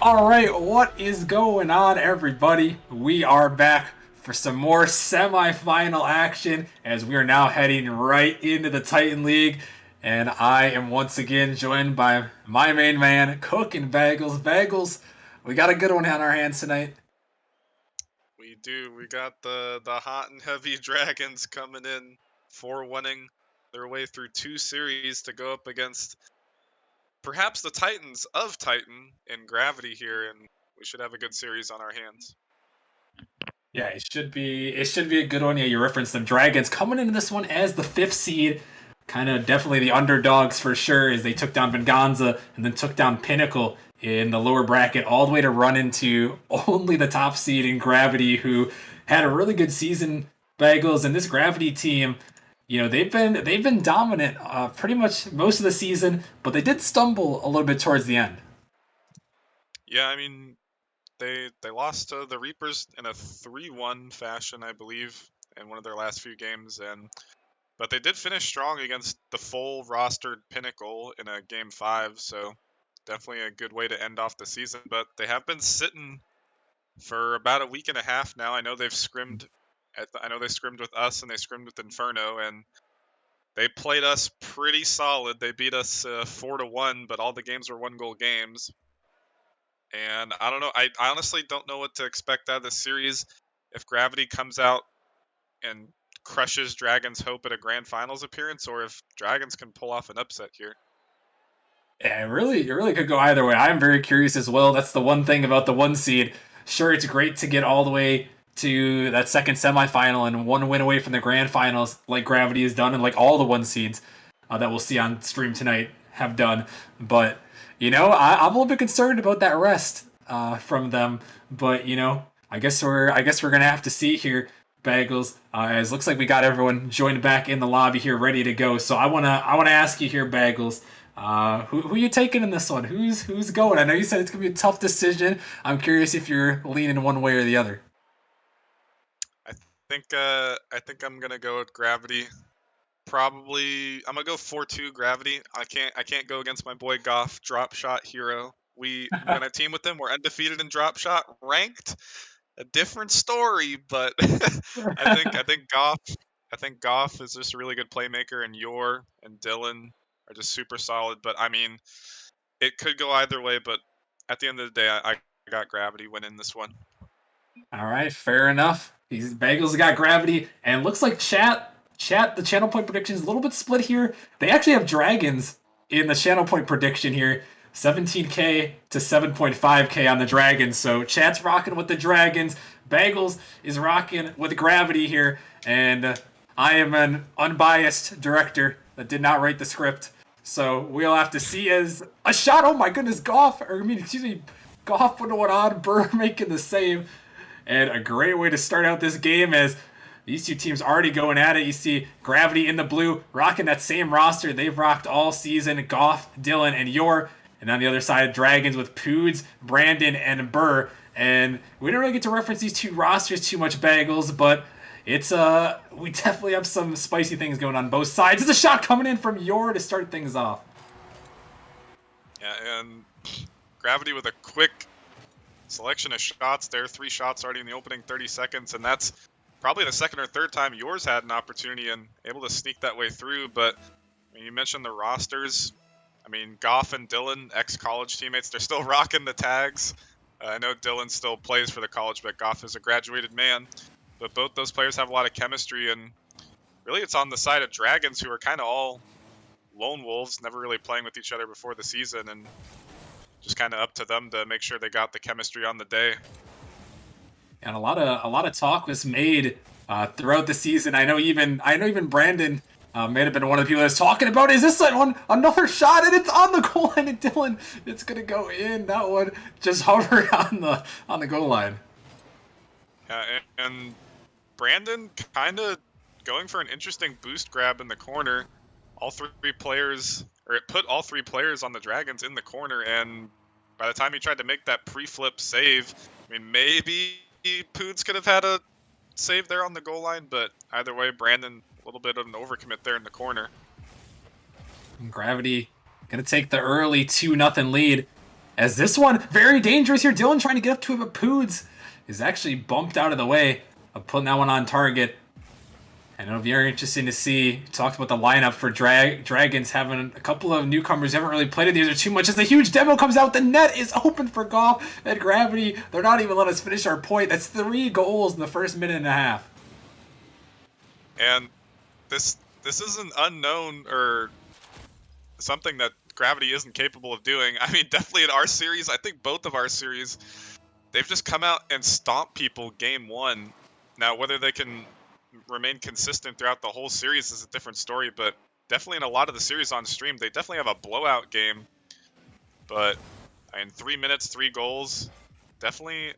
All right, what is going on, everybody? We are back for some more semifinal action as we are now heading right into the Titan League. And I am once again joined by my main man, Cook and Bagels. Bagels, we got a good one on our hands tonight. We do. We got the hot and heavy dragons coming in for winning their way through two series to go up against perhaps the Titans of Titan in Gravity here, and we should have a good series on our hands. Yeah, it should be a good one. Yeah, you referenced them Dragons coming into this one as the fifth seed. Kind of definitely the underdogs for sure as they took down Venganza and then took down Pinnacle in the lower bracket all the way to run into only the top seed in Gravity who had a really good season. Bagels and this Gravity team, they've been dominant pretty much most of the season, but they did stumble a little bit towards the end. Yeah, I mean they lost to the Reapers in a 3-1 fashion, I believe, in one of their last few games, and but they did finish strong against the full rostered Pinnacle in a game 5, so definitely a good way to end off the season. But they have been sitting for about a week and a half now. I know they've scrimmed. I know they scrimmed with us and they scrimmed with Inferno, and they played us pretty solid. They beat us 4-1, but all the games were one goal games. And I don't know. I honestly don't know what to expect out of this series. If Gravity comes out and crushes Dragon's hope at a grand finals appearance, or if Dragons can pull off an upset here. Yeah, it really could go either way. I'm very curious as well. That's the one thing about the one seed. Sure, it's great to get all the way to that second semifinal and one win away from the grand finals, like Gravity has done, and like all the one seeds that we'll see on stream tonight have done. But I'm a little bit concerned about that rest from them. But I guess we're gonna have to see here, Bagels. As looks like we got everyone joined back in the lobby here, ready to go. So I wanna ask you here, Bagels. Who you taking in this one? Who's going? I know you said it's gonna be a tough decision. I'm curious if you're leaning one way or the other. I I think I'm gonna go with Gravity. Probably I'm gonna go 4-2 Gravity. I can't go against my boy Goff, drop shot hero. When I team with him, we're undefeated in drop shot, ranked. A different story, but I think Goff is just a really good playmaker, and Yor and Dylan are just super solid. But I mean, it could go either way. But at the end of the day, I got Gravity winning this one. All right, fair enough. These Bagels got gravity, and looks like chat. The channel point prediction is a little bit split here. They actually have dragons in the channel point prediction here. 17K to 7.5K on the dragons. So chat's rocking with the dragons. Bagels is rocking with gravity here, and I am an unbiased director that did not write the script. So we'll have to see as a shot. Oh my goodness, Goff, or I mean, excuse me, Goff putting one on, Burr making the save. And a great way to start out this game is these two teams already going at it. You see Gravity in the blue rocking that same roster they've rocked all season. Goff, Dylan, and Yor. And on the other side, Dragons with Poods, Brandon, and Burr. And we didn't really get to reference these two rosters too much, Bagels, but it's we definitely have some spicy things going on both sides. There's a shot coming in from Yor to start things off. Yeah, and Gravity with a quick selection of shots there. 3 shots already in the opening 30 seconds, and that's probably the second or third time yours had an opportunity and able to sneak that way through. But I mean, you mentioned the rosters. I mean, Goff and Dylan, ex-college teammates, they're still rocking the tags. I know Dylan still plays for the college, but Goff is a graduated man. But both those players have a lot of chemistry, and really it's on the side of Dragons, who are kind of all lone wolves, never really playing with each other before the season, and just kind of up to them to make sure they got the chemistry on the day. And a lot of talk was made throughout the season. I know even Brandon may have been one of the people that's talking about is this one another shot and it's on the goal line and Dylan it's gonna go in. That one just hovered on the goal line. And Brandon kind of going for an interesting boost grab in the corner. All three players, or it put all three players on the Dragons in the corner, and by the time he tried to make that pre-flip save, I mean, maybe Poods could have had a save there on the goal line, but either way, Brandon, a little bit of an overcommit there in the corner. And Gravity gonna take the early 2-0 lead. As this one, very dangerous here. Dylan trying to get up to it, but Poods is actually bumped out of the way of putting that one on target. And it'll be very interesting to see. Talked about the lineup for Dragons having a couple of newcomers who haven't really played these are too much. As the huge demo comes out, the net is open for Goff and Gravity. They're not even letting us finish our point. That's 3 goals in the first minute and a half. And this is an unknown or something that Gravity isn't capable of doing. I mean, definitely in our series, I think both of our series, they've just come out and stomped people game 1. Now, whether they can remain consistent throughout the whole series is a different story, but definitely in a lot of the series on stream, they definitely have a blowout game. But in 3 minutes, 3 goals, definitely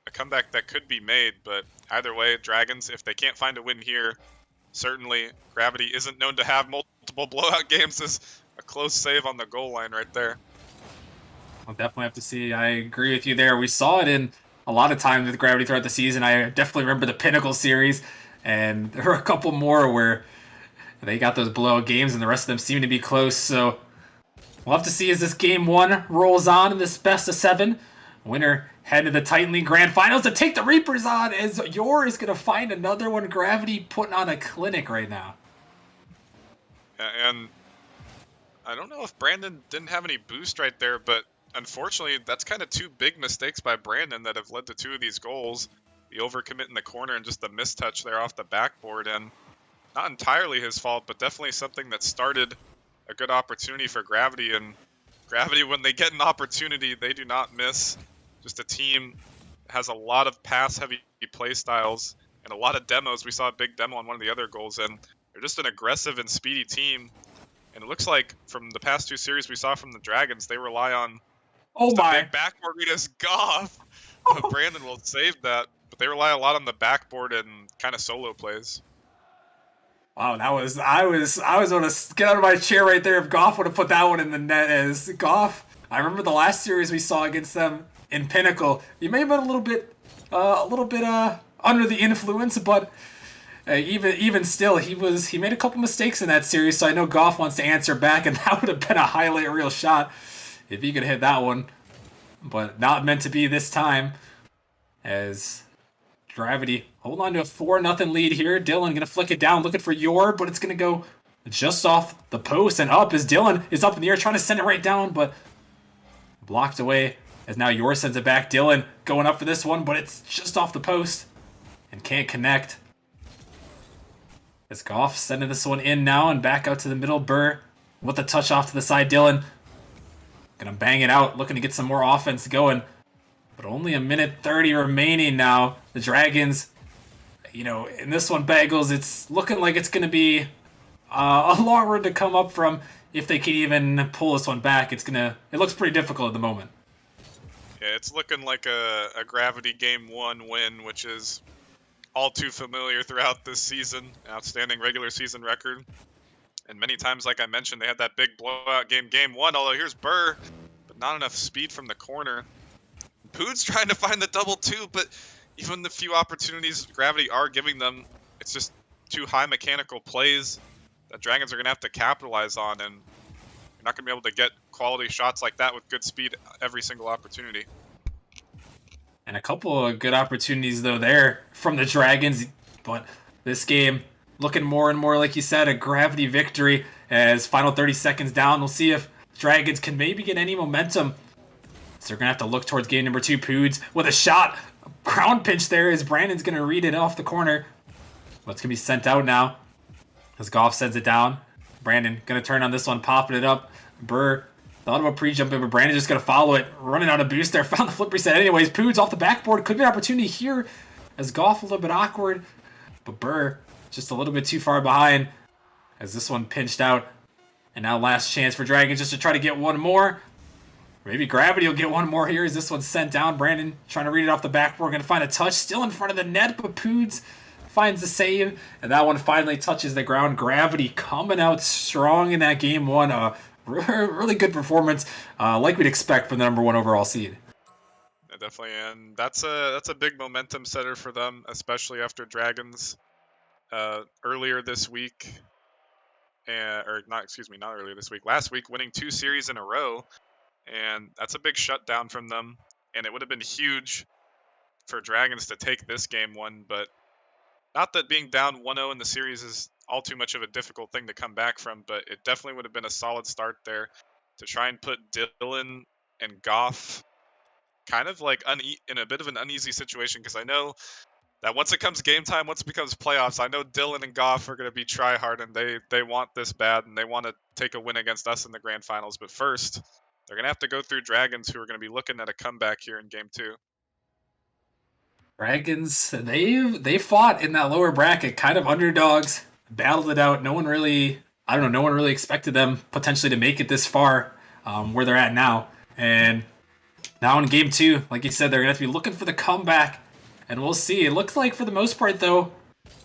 a comeback that could be made. But either way, Dragons, if they can't find a win here, certainly Gravity isn't known to have multiple blowout games, as a close save on the goal line right there. I'll definitely have to see. I agree with you there. We saw it in a lot of times with Gravity throughout the season. I definitely remember the Pinnacle series, and there were a couple more where they got those blowout games, and the rest of them seem to be close. So we'll have to see as this game 1 rolls on in this best of 7. Winner head to the Titan League Grand Finals to take the Reapers on, as Yor is going to find another one. Gravity putting on a clinic right now. And I don't know if Brandon didn't have any boost right there, but unfortunately, that's kind of 2 big mistakes by Brandon that have led to 2 of these goals. The overcommit in the corner and just the mistouch there off the backboard. And not entirely his fault, but definitely something that started a good opportunity for Gravity. And Gravity, when they get an opportunity, they do not miss. Just a team has a lot of pass-heavy play styles and a lot of demos. We saw a big demo on one of the other goals, and they're just an aggressive and speedy team. And it looks like from the past 2 series we saw from the Dragons, they rely on Oh just a my. big backboard read as Goff. But Brandon will save that. But they rely a lot on the backboard and kind of solo plays. Wow, I was going to get out of my chair right there if Goff would have put that one in the net. As Goff, I remember the last series we saw against them in Pinnacle. He may have been a little bit under the influence, but even still, he made a couple mistakes in that series. So I know Goff wants to answer back, and that would have been a highlight reel shot if he could hit that one, but not meant to be this time. As Gravity hold on to a 4-0 lead here. Dylan gonna flick it down, looking for Yor, but it's gonna go just off the post and up as Dylan is up in the air trying to send it right down, but blocked away as now Yor sends it back. Dylan going up for this one, but it's just off the post and can't connect. As Goff sending this one in now and back out to the middle. Burr with the touch off to the side. Dylan gonna bang it out, looking to get some more offense going. But only a minute 30 remaining now. The Dragons, in this one, Bagels, it's looking like it's going to be a long road to come up from if they can even pull this one back. It looks pretty difficult at the moment. Yeah, it's looking like a Gravity Game 1 win, which is all too familiar throughout this season. Outstanding regular season record. And many times, like I mentioned, they had that big blowout game 1, although here's Burr, but not enough speed from the corner. Pood's trying to find the double too, but even the few opportunities Gravity are giving them, it's just 2 high mechanical plays that Dragons are going to have to capitalize on, and you're not going to be able to get quality shots like that with good speed every single opportunity. And a couple of good opportunities, though, there from the Dragons. But this game looking more and more, like you said, a Gravity victory as final 30 seconds down. We'll see if Dragons can maybe get any momentum. So they're going to have to look towards game number 2. Poods with a shot. Ground pinch there as Brandon's going to read it off the corner. But it's going to be sent out now as Goff sends it down. Brandon going to turn on this one, popping it up. Burr thought about pre-jumping, but Brandon just going to follow it. Running out of boost there. Found the flip reset anyways. Poods off the backboard. Could be an opportunity here as Goff a little bit awkward. But Burr just a little bit too far behind as this one pinched out. And now last chance for Dragons just to try to get one more. Maybe Gravity will get one more here as this one's sent down. Brandon trying to read it off the backboard. Going to find a touch. Still in front of the net, but Poods finds the save. And that one finally touches the ground. Gravity coming out strong in that game 1. Really good performance, like we'd expect from the number 1 overall seed. Yeah, definitely, and that's a big momentum setter for them, especially after Dragons earlier this week. Or not, excuse me, not earlier this week. Last week, winning 2 series in a row. and that's a big shutdown from them. And it would have been huge for Dragons to take this game one, but not that being down 1-0 in the series is all too much of a difficult thing to come back from, but it definitely would have been a solid start there to try and put Dylan and Goff kind of like in a bit of an uneasy situation, because I know that once it comes game time, once it becomes playoffs, I know Dylan and Goff are going to be try hard, and they want this bad, and they want to take a win against us in the grand finals. But first, they're going to have to go through Dragons, who are going to be looking at a comeback here in game 2. Dragons, they fought in that lower bracket, kind of underdogs, battled it out. No one really, I don't know, no one really expected them potentially to make it this far, where they're at now. And now in game 2, like you said, they're gonna have to be looking for the comeback, and we'll see. It looks like for the most part, though,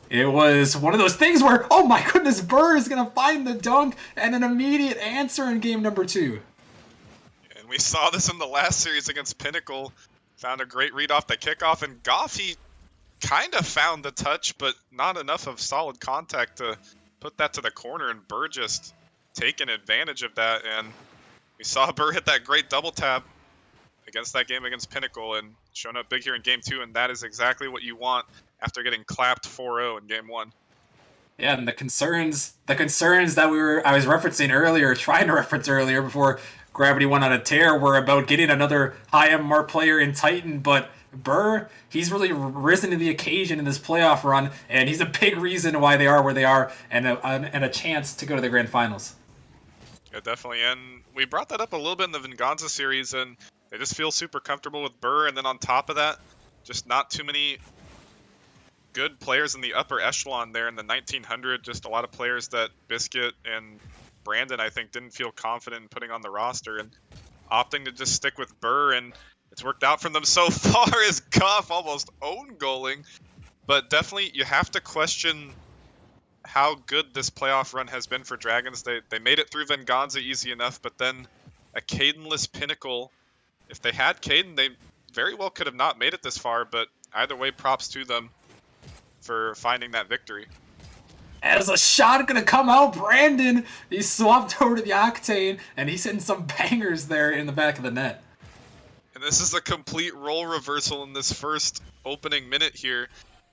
it was one of those things where, oh my goodness, Burr is gonna find the dunk and an immediate answer in game number 2. And we saw this in the last series against Pinnacle. Found a great read off the kickoff, and Goff, he kind of found the touch, but not enough of solid contact to put that to the corner, and Burr just taking advantage of that. And we saw Burr hit that great double tap against that game against Pinnacle and showing up big here in game 2, and that is exactly what you want after getting clapped 4-0 in game 1. Yeah, and the concerns that I was referencing earlier, trying to reference earlier before Gravity went on a tear, were about getting another high MMR player in Titan, but Burr, he's really risen to the occasion in this playoff run, and he's a big reason why they are where they are, and a chance to go to the grand finals. Yeah, definitely. And we brought that up a little bit in the Venganza series, and they just feel super comfortable with Burr, and then on top of that, just not too many good players in the upper echelon there in the 1900. Just a lot of players that Biscuit and Brandon, I think, didn't feel confident in putting on the roster, and opting to just stick with Burr, and it's worked out for them so far as Goff almost own goaling. But definitely you have to question how good this playoff run has been for Dragons. They made it through Venganza easy enough, but then a Cadenless Pinnacle. If they had Caden, they very well could have not made it this far, but either way, props to them for finding that victory. As a shot gonna come out, Brandon, he swapped over to the Octane, and he's hitting some bangers there in the back of the net. And this is a complete role reversal in this first opening minute here.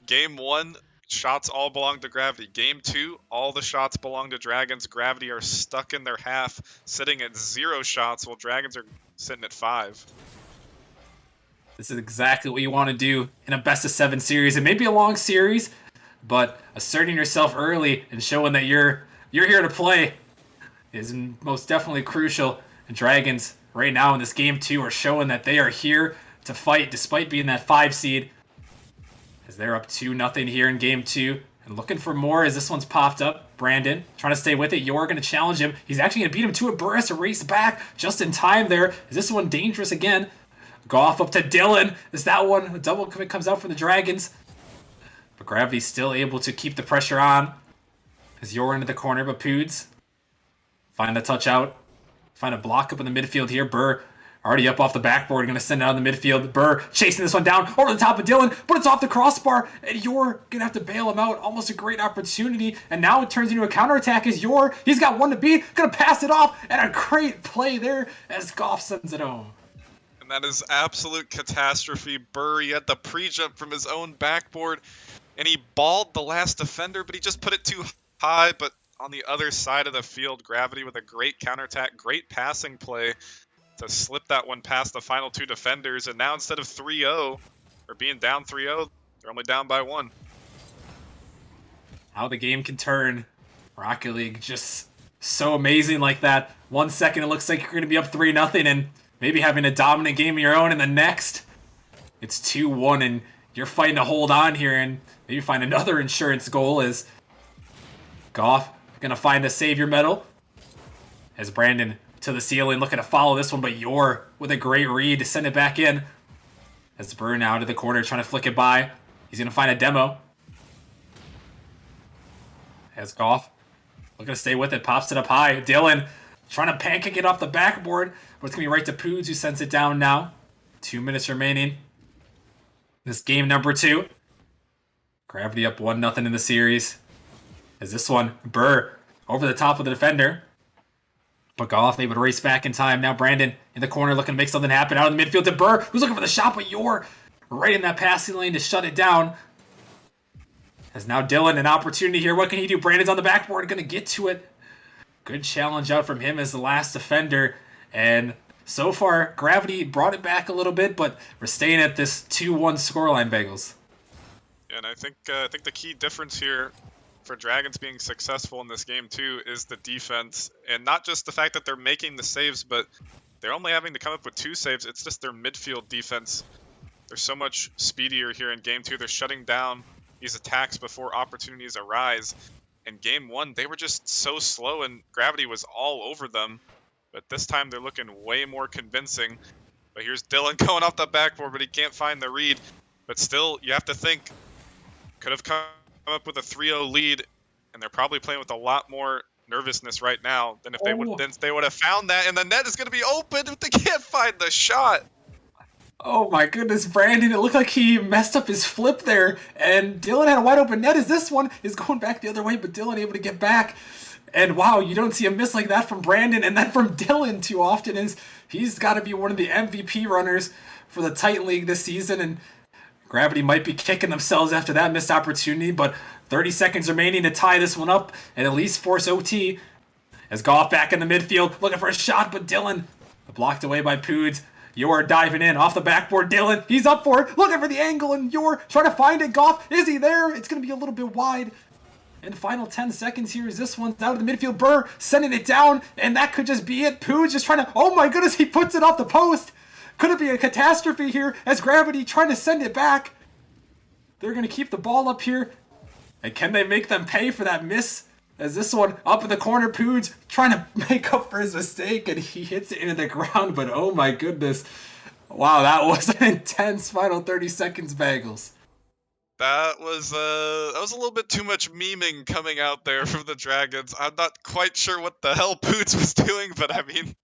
Game 1, shots all belong to Gravity. Game 2, all the shots belong to Dragons. Gravity are stuck in their half, sitting at 0 shots, while Dragons are sitting at 5. This is exactly what you want to do in a best of 7 series. It may be a long series, but asserting yourself early and showing that you're here to play is most definitely crucial. And Dragons right now in this game 2 are showing that they are here to fight despite being that 5 seed, as they're up 2-0 here in game 2 and looking for more as this one's popped up. Brandon trying to stay with it. You're going to challenge him. He's actually going to beat him to a Burr has to race back just in time there. Is this one dangerous again? Goff up to Dylan. Is that one? A double commit comes out for the Dragons. But Gravity's still able to keep the pressure on. As you're into the corner, but Poods find a touch out. Find a block up in the midfield here. Burr already up off the backboard. Going to send it out in the midfield. Burr chasing this one down over the top of Dylan, but it's off the crossbar, and you're going to have to bail him out. Almost a great opportunity, and now it turns into a counterattack as he's got one to beat. Going to pass it off, and a great play there as Goff sends it home. And that is absolute catastrophe. Burr, he had the pre-jump from his own backboard, and he balled the last defender, but he just put it too high. But on the other side of the field, Gravity with a great counterattack, great passing play to slip that one past the final 2 defenders. And now instead of 3-0, or being down 3-0, they're only down by 1. How the game can turn. Rocket League just so amazing like that. 1 second it looks like you're going to be up 3-0 and maybe having a dominant game of your own, and the next it's 2-1 and you're fighting to hold on here and maybe find another insurance goal as Goff going to find a savior medal. As Brandon to the ceiling looking to follow this one, but you're with a great read to send it back in. As Burr now to the corner trying to flick it by. He's going to find a demo. As Goff looking to stay with it, pops it up high. Dylan trying to pancake it off the backboard, but it's going to be right to Poods, who sends it down now. 2 minutes remaining. This game number 2. Gravity up 1-0 in the series. As this one, Burr over the top of the defender. But Goff able to race back in time. Now Brandon in the corner looking to make something happen out in the midfield to Burr, who's looking for the shot, but you're right in that passing lane to shut it down. As now Dylan an opportunity here. What can he do? Brandon's on the backboard, going to get to it. Good challenge out from him as the last defender. And so far, Gravity brought it back a little bit, but we're staying at this 2-1 scoreline, Bagels. And I think the key difference here for Dragons being successful in this game too is the defense, and not just the fact that they're making the saves, but they're only having to come up with 2 saves. It's just their midfield defense. They're so much speedier here in game 2. They're shutting down these attacks before opportunities arise. In game 1, they were just so slow and Gravity was all over them. But this time they're looking way more convincing. But here's Dylan going off the backboard, but he can't find the read. But still, you have to think, could have come up with a 3-0 lead, and they're probably playing with a lot more nervousness right now than if they would have found that, and the net is going to be open if they can't find the shot. Oh my goodness, Brandon, it looked like he messed up his flip there, and Dylan had a wide open net as this one is going back the other way, but Dylan able to get back. And wow, you don't see a miss like that from Brandon and then from Dylan too often, as he's got to be one of the MVP runners for the Titan League this season, and Gravity might be kicking themselves after that missed opportunity, but 30 seconds remaining to tie this one up and at least force OT. As Goff back in the midfield, looking for a shot, but Dylan blocked away by Poods. You're diving in off the backboard. Dylan, he's up for it, looking for the angle, and you're trying to find it. Goff, is he there? It's going to be a little bit wide. And the final 10 seconds here as this one's out of the midfield. Burr sending it down, and that could just be it. Poods just trying to, oh my goodness, he puts it off the post. Could it be a catastrophe here as Gravity trying to send it back? They're going to keep the ball up here. And can they make them pay for that miss? As this one up in the corner, Poods trying to make up for his mistake, and he hits it into the ground, but oh my goodness. Wow, that was an intense final 30 seconds, Bagels. That was a little bit too much memeing coming out there from the Dragons. I'm not quite sure what the hell Poots was doing, but I mean,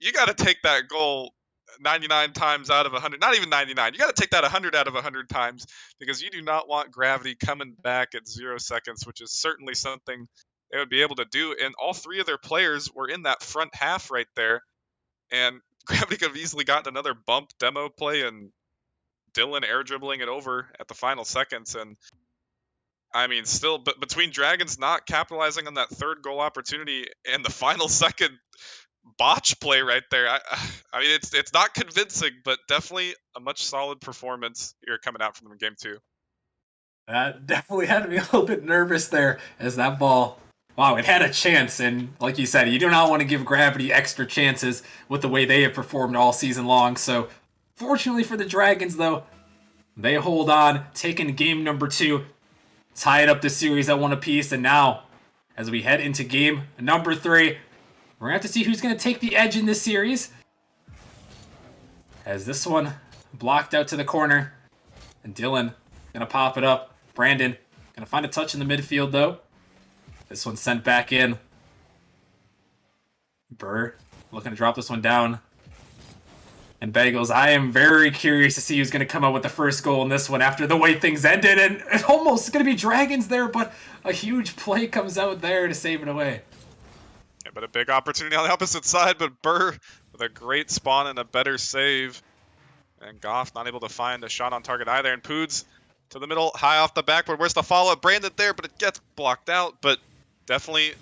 you got to take that goal 99 times out of 100. Not even 99. You got to take that 100 out of 100 times, because you do not want Gravity coming back at 0 seconds, which is certainly something they would be able to do. And all 3 of their players were in that front half right there, and Gravity could have easily gotten another bump demo play and Dylan air dribbling it over at the final seconds. And I mean, still, but between Dragons not capitalizing on that 3rd goal opportunity and the final second botch play right there, I mean, it's not convincing, but definitely a much solid performance here coming out from game 2. That definitely had me a little bit nervous there as that ball, wow, it had a chance. And like you said, you do not want to give Gravity extra chances with the way they have performed all season long. So fortunately for the Dragons, though, they hold on, taking game number 2, tied up the series at 1 apiece. And now, as we head into game number 3, we're going to have to see who's going to take the edge in this series. As this one blocked out to the corner, and Dylan going to pop it up. Brandon going to find a touch in the midfield, though. This one's sent back in. Burr looking to drop this one down. And Bagels, I am very curious to see who's going to come out with the first goal in this one after the way things ended. And it's almost going to be Dragons there, but a huge play comes out there to save it away. Yeah, but a big opportunity on the opposite side, but Burr with a great spawn and a better save. And Goff not able to find a shot on target either. And Poods to the middle, high off the backboard. Where's the follow-up? Brandon there, but it gets blocked out. But definitely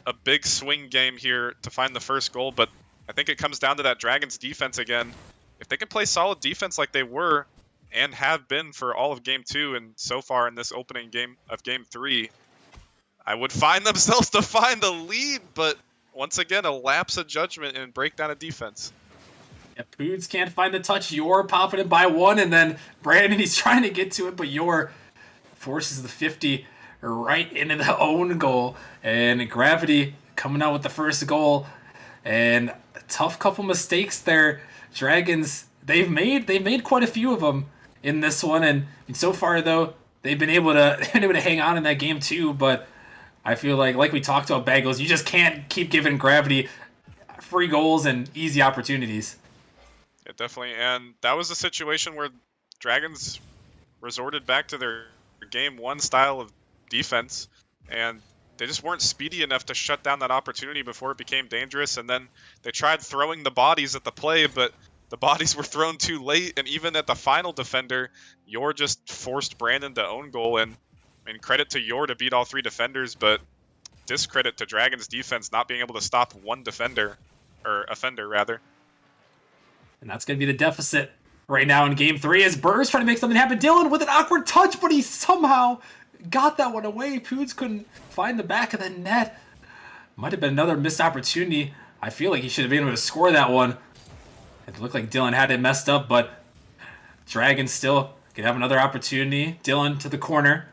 a big swing game here to find the first goal. But I think it comes down to that Dragons defense again. If they can play solid defense like they were and have been for all of game 2 and so far in this opening game of game 3, I would find themselves to find the lead. But once again, a lapse of judgment and breakdown of defense. Yeah, Poods can't find the touch. Yor popping it by 1, and then Brandon, he's trying to get to it, but Yor forces the 50 right into the own goal. And Gravity coming out with the first goal. And a tough couple mistakes there. Dragons, they've made quite a few of them in this one, and so far though they've been able to hang on in that game too. But I feel like we talked about, Bagels, you just can't keep giving Gravity free goals and easy opportunities. Yeah, definitely. And that was a situation where Dragons resorted back to their game 1 style of defense. And they just weren't speedy enough to shut down that opportunity before it became dangerous. And then they tried throwing the bodies at the play, but the bodies were thrown too late. And even at the final defender, Yor just forced Brandon to own goal. And I mean, credit to Yor to beat all 3 defenders, but discredit to Dragon's defense not being able to stop one defender, or offender rather. And that's going to be the deficit right now in game 3 as Burr's trying to make something happen. Dylan with an awkward touch, but he somehow got that one away. Poods couldn't find the back of the net. Might have been another missed opportunity. I feel like he should have been able to score that one. It looked like Dylan had it messed up, but Dragon still could have another opportunity. Dylan to the corner.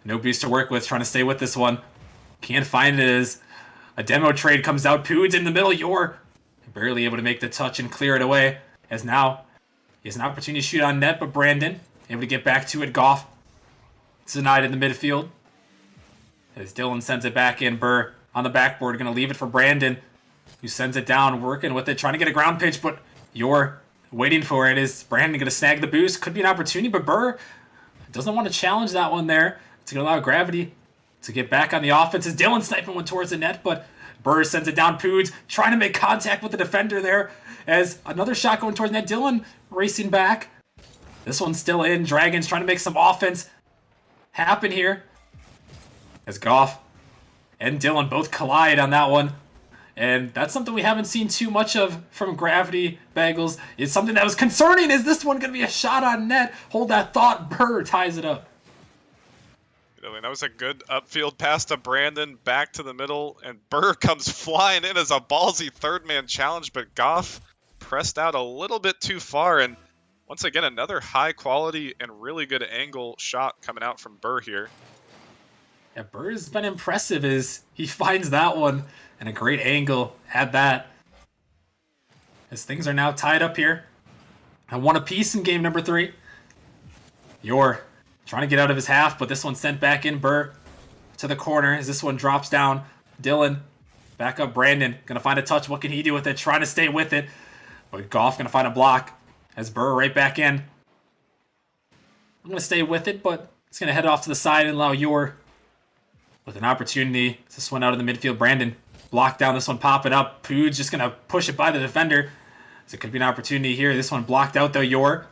No boost to work with, trying to stay with this one. Can't find it as a demo trade comes out. Poods in the middle. Yor barely able to make the touch and clear it away. As now he has an opportunity to shoot on net, but Brandon able to get back to it. Goff denied in the midfield. As Dylan sends it back in. Burr on the backboard, going to leave it for Brandon, who sends it down, working with it, trying to get a ground pitch, but Yor waiting for it. Is Brandon going to snag the boost? Could be an opportunity, but Burr doesn't want to challenge that one there. It's going to allow Gravity to get back on the offense as Dylan sniping one towards the net, but Burr sends it down. Poods trying to make contact with the defender there as another shot going towards net. Dylan racing back. This one's still in. Dragons trying to make some offense happen here as Goff and Dylan both collide on that one. And that's something we haven't seen too much of from Gravity Bagels. It's something that was concerning. Is this one going to be a shot on net? Hold that thought. Burr ties it up. I mean, that was a good upfield pass to Brandon, back to the middle, and Burr comes flying in as a ballsy third-man challenge, but Goff pressed out a little bit too far, and once again, another high-quality and really good angle shot coming out from Burr here. Yeah, Burr's been impressive as he finds that one and a great angle at that. As things are now tied up here. I one apiece in game number 3. Yor trying to get out of his half, but this one sent back in. Burr to the corner as this one drops down. Dylan back up. Brandon gonna find a touch. What can he do with it? Trying to stay with it, but Goff gonna find a block as Burr right back in. I'm gonna stay with it, but it's gonna head off to the side and allow Yor with an opportunity. This one out of the midfield. Brandon blocked down. This one popping up. Poods just gonna push it by the defender. So it could be an opportunity here. This one blocked out though. Yor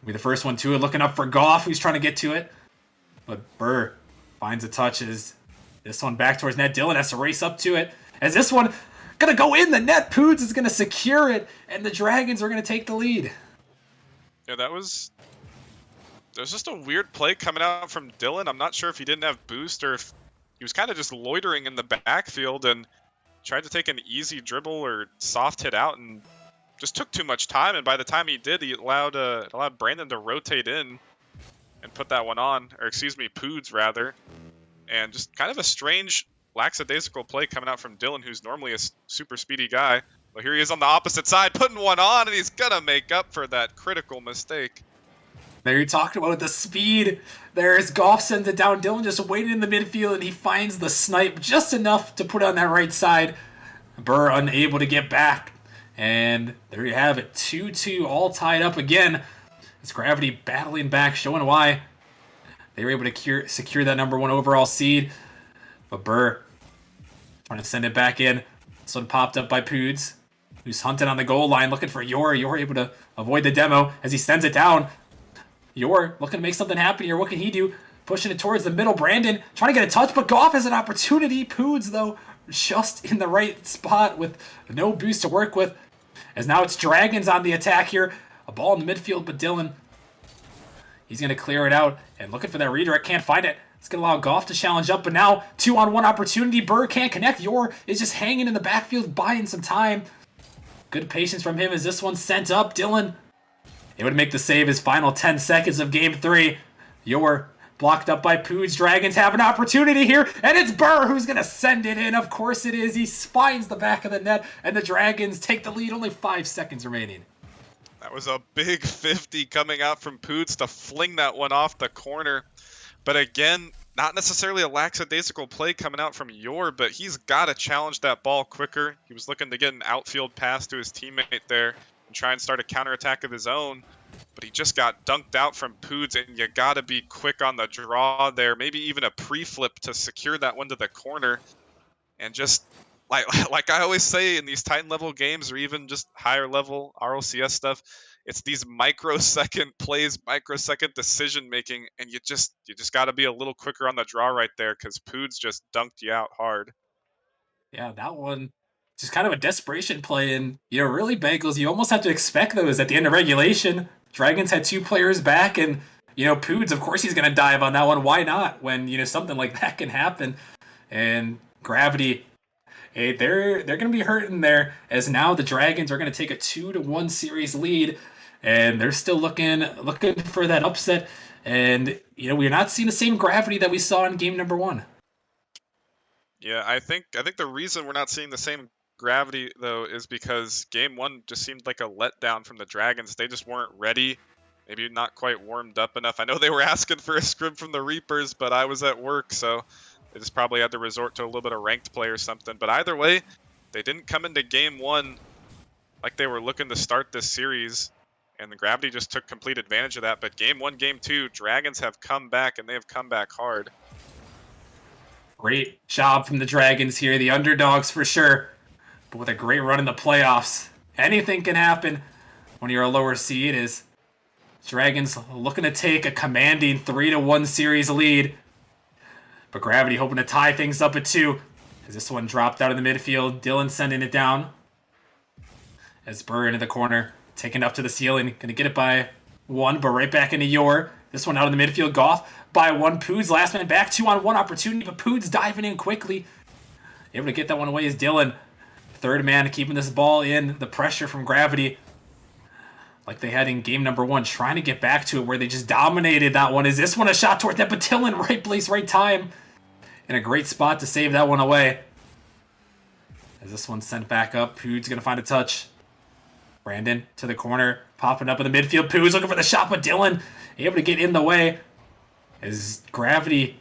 be the first one to it, looking up for Goff, who's trying to get to it. But Burr finds a touch as this one back towards net. Dylan has to race up to it. As this one gonna go in the net. Poods is gonna secure it, and the Dragons are gonna take the lead. Yeah, there's just a weird play coming out from Dylan. I'm not sure if he didn't have boost or if he was kind of just loitering in the backfield and tried to take an easy dribble or soft hit out and just took too much time, and by the time he did, he allowed Brandon to rotate in and put that one on, or excuse me, Poods rather, and just kind of a strange, lackadaisical play coming out from Dylan, who's normally a super speedy guy. But here he is on the opposite side, putting one on, and he's gonna make up for that critical mistake. There you talked about the speed. There's Goff sends it down. Dylan just waited in the midfield, and he finds the snipe just enough to put it on that right side. Burr unable to get back. And there you have it, 2-2, all tied up again. It's Gravity battling back, showing why they were able to secure that number 1 overall seed. But Burr trying to send it back in. This one popped up by Poods, who's hunting on the goal line, looking for Yor. Yor able to avoid the demo as he sends it down. Yor looking to make something happen here. What can he do? Pushing it towards the middle. Brandon trying to get a touch, but Goff has an opportunity. Poods, though, just in the right spot with no boost to work with. As now it's Dragons on the attack here. A ball in the midfield, but Dylan, he's going to clear it out. And looking for that redirect, can't find it. It's going to allow Goff to challenge up, but now 2-on-1 opportunity. Burr can't connect. Yor is just hanging in the backfield, buying some time. Good patience from him as this one's sent up. Dylan, it would make the save his final 10 seconds of game 3. Yor blocked up by Poods. Dragons have an opportunity here, and it's Burr who's going to send it in. Of course it is. He finds the back of the net, and the Dragons take the lead. Only 5 seconds remaining. That was a big 50 coming out from Poods to fling that one off the corner. But again, not necessarily a lackadaisical play coming out from Yor, but he's got to challenge that ball quicker. He was looking to get an outfield pass to his teammate there and try and start a counterattack of his own. but he just got dunked out from Poods, and you gotta be quick on the draw there. Maybe even a pre-flip to secure that one to the corner, and just like I always say in these Titan level games, or even just higher level RLCS stuff, it's these microsecond plays, microsecond decision making, and you just got to be a little quicker on the draw right there because Poods just dunked you out hard. Yeah, that one just kind of a desperation play. And, really, Bagels, you almost have to expect those at the end of regulation. Dragons had two players back, and, Poods, of course, he's going to dive on that one. Why not when, something like that can happen? And Gravity, hey, they're going to be hurting there as now the Dragons are going to take a 2-1 series lead, and they're still looking for that upset. And, we're not seeing the same Gravity that we saw in game number one. Yeah, I think the reason we're not seeing the same gravity though is because game one just seemed like a letdown from the Dragons. They just weren't ready, maybe not quite warmed up enough. I know they were asking for a scrim from the Reapers, but I was at work, so they just probably had to resort to a little bit of ranked play or something. But either way, they didn't come into game one like they were looking to start this series, and the Gravity just took complete advantage of that. But game one, game two, Dragons have come back, and they have come back hard. Great job from the Dragons here, the underdogs for sure, but with a great run in the playoffs. Anything can happen when you're a lower seed. Is Dragons looking to take a commanding 3-1 series lead, but Gravity hoping to tie things up at 2. As this one dropped out of the midfield, Dylan sending it down. As Burr into the corner, taking it up to the ceiling, gonna get it by 1, but right back into Yor. This one out in the midfield, Goff by 1. Poods last man back, 2-on-1 opportunity, but Poods diving in quickly. Able to get that one away is Dylan. Third man keeping this ball in. The pressure from Gravity, like they had in game number one, trying to get back to it where they just dominated that one. Is this one a shot toward that? But Dylan, right place, right time. In a great spot to save that one away. As this one's sent back up, Poods gonna find a touch. Brandon to the corner, popping up in the midfield. Poods looking for the shot, but Dylan able to get in the way. As Gravity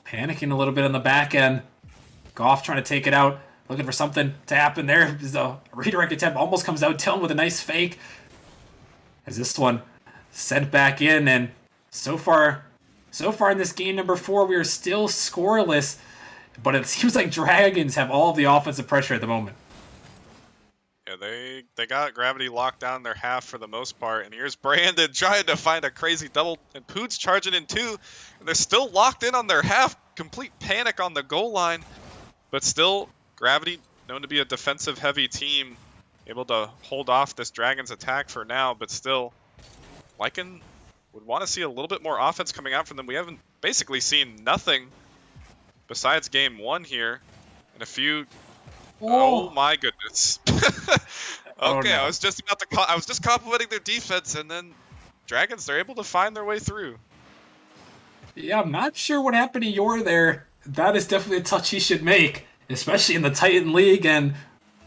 panicking a little bit on the back end. Goff trying to take it out, looking for something to happen there. As a redirect attempt almost comes out. Dylan with a nice fake. As this one sent back in, and so far in this game number 4, we are still scoreless. But it seems like Dragons have all of the offensive pressure at the moment. Yeah, they got Gravity locked down their half for the most part, and here's Brandon trying to find a crazy double, and Poots charging in too, and they're still locked in on their half. Complete panic on the goal line, but still Gravity, known to be a defensive-heavy team, able to hold off this Dragons attack for now, but still, Lycan would want to see a little bit more offense coming out from them. We haven't basically seen nothing besides game one here, and a few. Oh my goodness. Oh, Okay, no. I was just complimenting their defense, and then Dragons, they're able to find their way through. Yeah, I'm not sure what happened to Yor there. That is definitely a touch he should make, especially in the Titan League. And,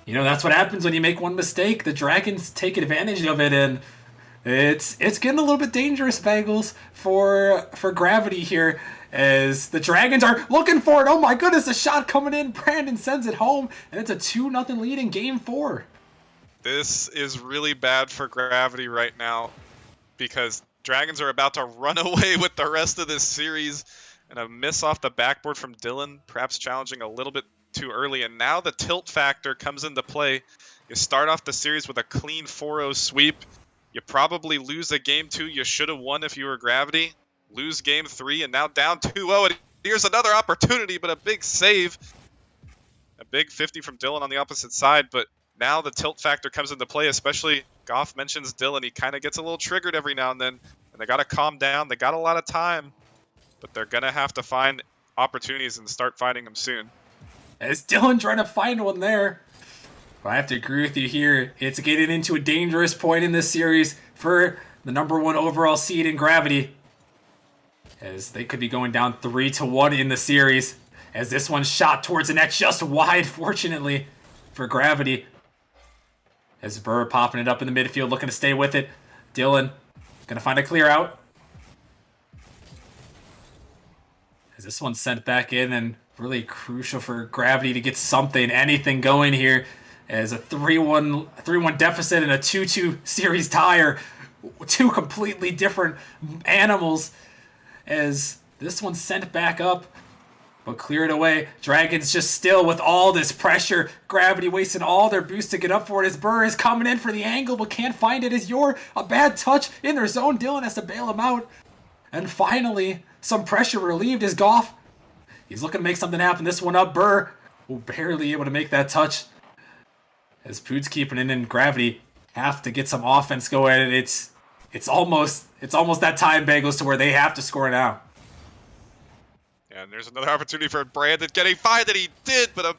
that's what happens when you make one mistake. The Dragons take advantage of it, and it's getting a little bit dangerous, Bagels, for Gravity here. As the Dragons are looking for it. Oh my goodness, a shot coming in. Brandon sends it home, and it's a 2-0 lead in game 4. This is really bad for Gravity right now, because Dragons are about to run away with the rest of this series, and a miss off the backboard from Dylan, perhaps challenging a little bit too early, and now the tilt factor comes into play. You start off the series with a clean 4-0 sweep. You probably lose a game 2 you should have won if you were Gravity. Lose game 3, and now down 2-0, and here's another opportunity, but a big save. A big 50 from Dylan on the opposite side, but now the tilt factor comes into play, especially Goff mentions Dylan. He kind of gets a little triggered every now and then, and they got to calm down. They got a lot of time, but they're going to have to find opportunities and start fighting them soon. As Dylan trying to find one there. But I have to agree with you here. It's getting into a dangerous point in this series for the number 1 overall seed in Gravity, as they could be going down 3-1 in the series. As this one shot towards the net, just wide, fortunately, for Gravity. As Burr popping it up in the midfield, looking to stay with it. Dylan gonna find a clear out. As this one's sent back in, and really crucial for Gravity to get something, anything going here. As a 3-1 deficit and a 2-2 series tire two completely different animals as this one's sent back up but cleared away. Dragons just still with all this pressure. Gravity wasting all their boost to get up for it as Burr is coming in for the angle but can't find it as Yor. A bad touch in their zone. Dylan has to bail him out. And finally, some pressure relieved as Goff. He's looking to make something happen. This one up. Burr barely able to make that touch. As Poot's keeping it in, Gravity have to get some offense going. It's almost that time, Bagels, to where they have to score now. And there's another opportunity for Brandon getting by that he did, but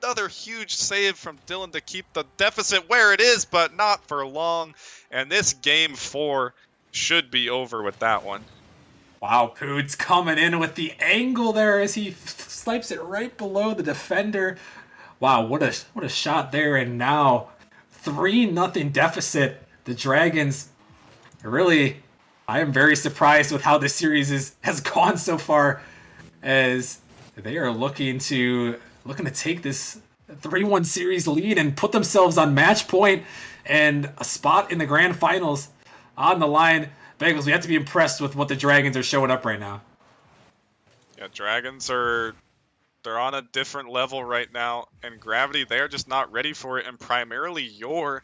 another huge save from Dylan to keep the deficit where it is, but not for long. And this game 4 should be over with that one. Wow, Poots coming in with the angle there as he snipes it right below the defender. Wow, what a shot there! And now 3-0 deficit. The Dragons really, I am very surprised with how this series has gone so far, as they are looking to take this 3-1 series lead and put themselves on match point and a spot in the grand finals on the line. Bagels, we have to be impressed with what the Dragons are showing up right now. Yeah, Dragons they're on a different level right now, and Gravity, they're just not ready for it, and primarily Yor.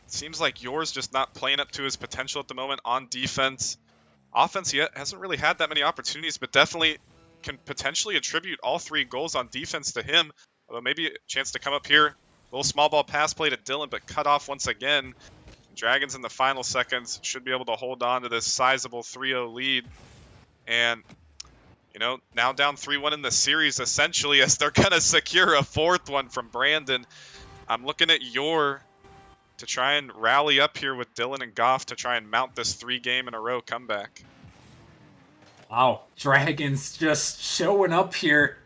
It seems like Yor's just not playing up to his potential at the moment on defense. Offense yet hasn't really had that many opportunities, but definitely can potentially attribute all 3 goals on defense to him. Although maybe a chance to come up here. A little small ball pass play to Dylan, but cut off once again. Dragons in the final seconds should be able to hold on to this sizable 3-0 lead. And, now down 3-1 in the series, essentially, as they're going to secure a 4th one from Brandon. I'm looking at Yor to try and rally up here with Dylan and Goff to try and mount this 3-game-in-a-row comeback. Wow, Dragons just showing up here,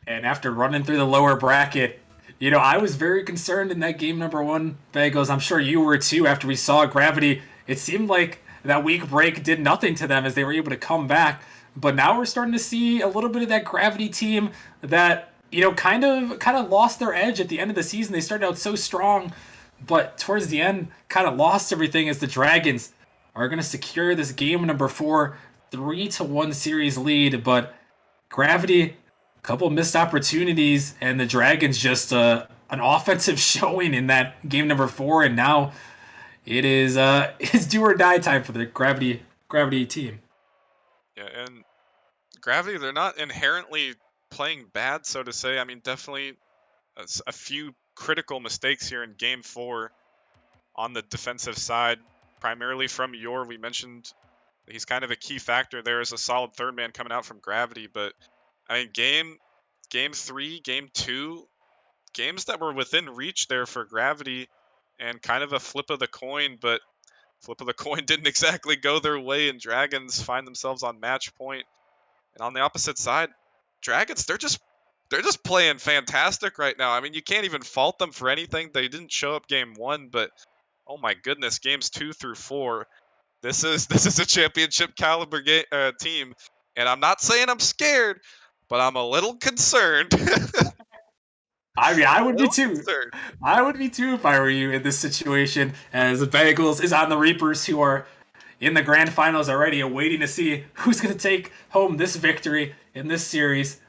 and after running through the lower bracket, I was very concerned in that game number 1, Bagels. I'm sure you were too after we saw Gravity. It seemed like that week break did nothing to them as they were able to come back. But now we're starting to see a little bit of that Gravity team that, kind of lost their edge at the end of the season. They started out so strong, but towards the end kind of lost everything as the Dragons are going to secure this game number 4 3-1 series lead. But Gravity, a couple missed opportunities, and the Dragons just an offensive showing in that game number 4, and now it's do or die time for the Gravity team. Yeah, and Gravity, they're not inherently playing bad, so to say. I mean, definitely a few critical mistakes here in game 4 on the defensive side, primarily from Yor. We mentioned he's kind of a key factor there as a solid third man coming out from Gravity, but I mean, game 3, game 2, games that were within reach there for Gravity, and kind of a flip of the coin, but flip of the coin didn't exactly go their way, and Dragons find themselves on match point. And on the opposite side, Dragons, they're just playing fantastic right now. I mean, you can't even fault them for anything. They didn't show up game 1, but oh my goodness, games 2 through 4, this is a championship caliber team, and I'm not saying I'm scared, but I'm a little concerned. I mean, I'm I a would be little too. concerned. I would be too if I were you in this situation. As the Bagels is on the Reapers, who are in the grand finals already, awaiting to see who's going to take home this victory in this series.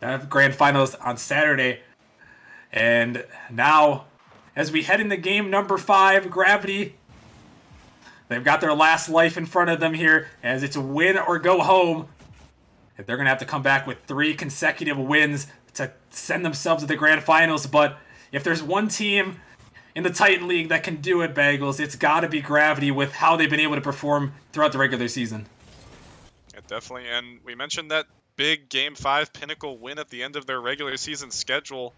That grand finals on Saturday, and now as we head into game number 5, Gravity. They've got their last life in front of them here, as it's a win or go home. They're going to have to come back with 3 consecutive wins to send themselves to the grand finals. But if there's one team in the Titan League that can do it, Bagels, it's got to be Gravity with how they've been able to perform throughout the regular season. Yeah, definitely. And we mentioned that big Game 5 Pinnacle win at the end of their regular season schedule.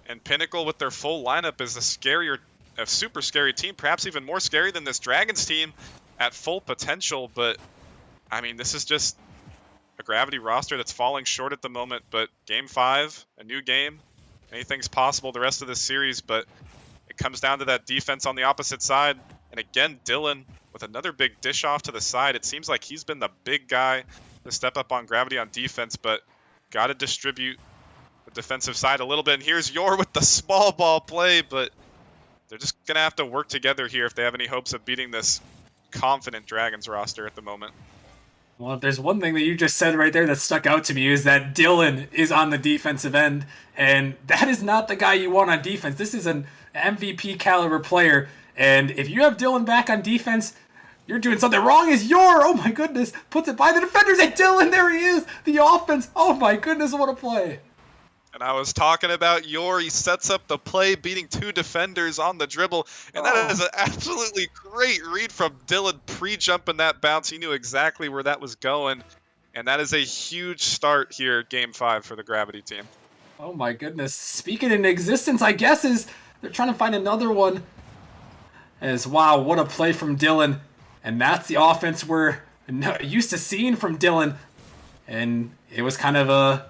And Pinnacle with their full lineup is a super scary team, perhaps even more scary than this Dragons team at full potential. But, I mean, this is just a Gravity roster that's falling short at the moment. But Game 5, a new game, anything's possible the rest of this series. But it comes down to that defense on the opposite side. And again, Dylan with another big dish off to the side. It seems like he's been the big guy to step up on Gravity on defense, but got to distribute the defensive side a little bit. And here's Yor with the small ball play, but they're just going to have to work together here if they have any hopes of beating this confident Dragons roster at the moment. Well, if there's one thing that you just said right there that stuck out to me is that Dylan is on the defensive end, and that is not the guy you want on defense. This is an MVP caliber player, and if you have Dylan back on defense, you're doing something wrong. Is your oh my goodness, puts it by the defenders, and Dylan, there he is, the offense. Oh my goodness, what a play! And I was talking about he sets up the play, beating 2 defenders on the dribble, and that is an absolutely great read from Dylan, pre-jumping that bounce. He knew exactly where that was going, and that is a huge start here, Game 5 for the Gravity team. Oh my goodness, speaking in existence, I guess is they're trying to find another one. As wow, what a play from Dylan, and that's the offense we're used to seeing from Dylan, and it was kind of a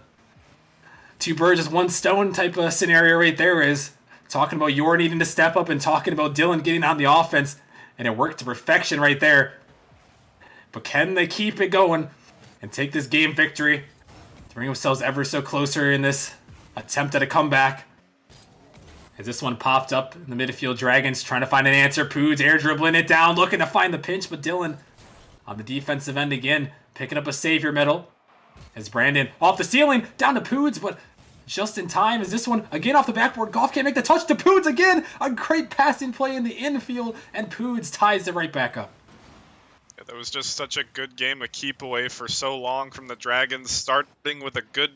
2 birds with 1 stone type of scenario right there, is talking about Yor needing to step up and talking about Dylan getting on the offense, and it worked to perfection right there. But can they keep it going and take this game victory to bring themselves ever so closer in this attempt at a comeback? As this one popped up in the midfield, Dragons trying to find an answer. Poods air dribbling it down, looking to find the pinch, but Dylan on the defensive end again, picking up a savior medal. As Brandon off the ceiling, down to Poods, but just in time as this one again off the backboard. Goff can't make the touch to Poods again. A great passing play in the infield, and Poods ties it right back up. Yeah, that was just such a good game, a keep away for so long from the Dragons, starting with a good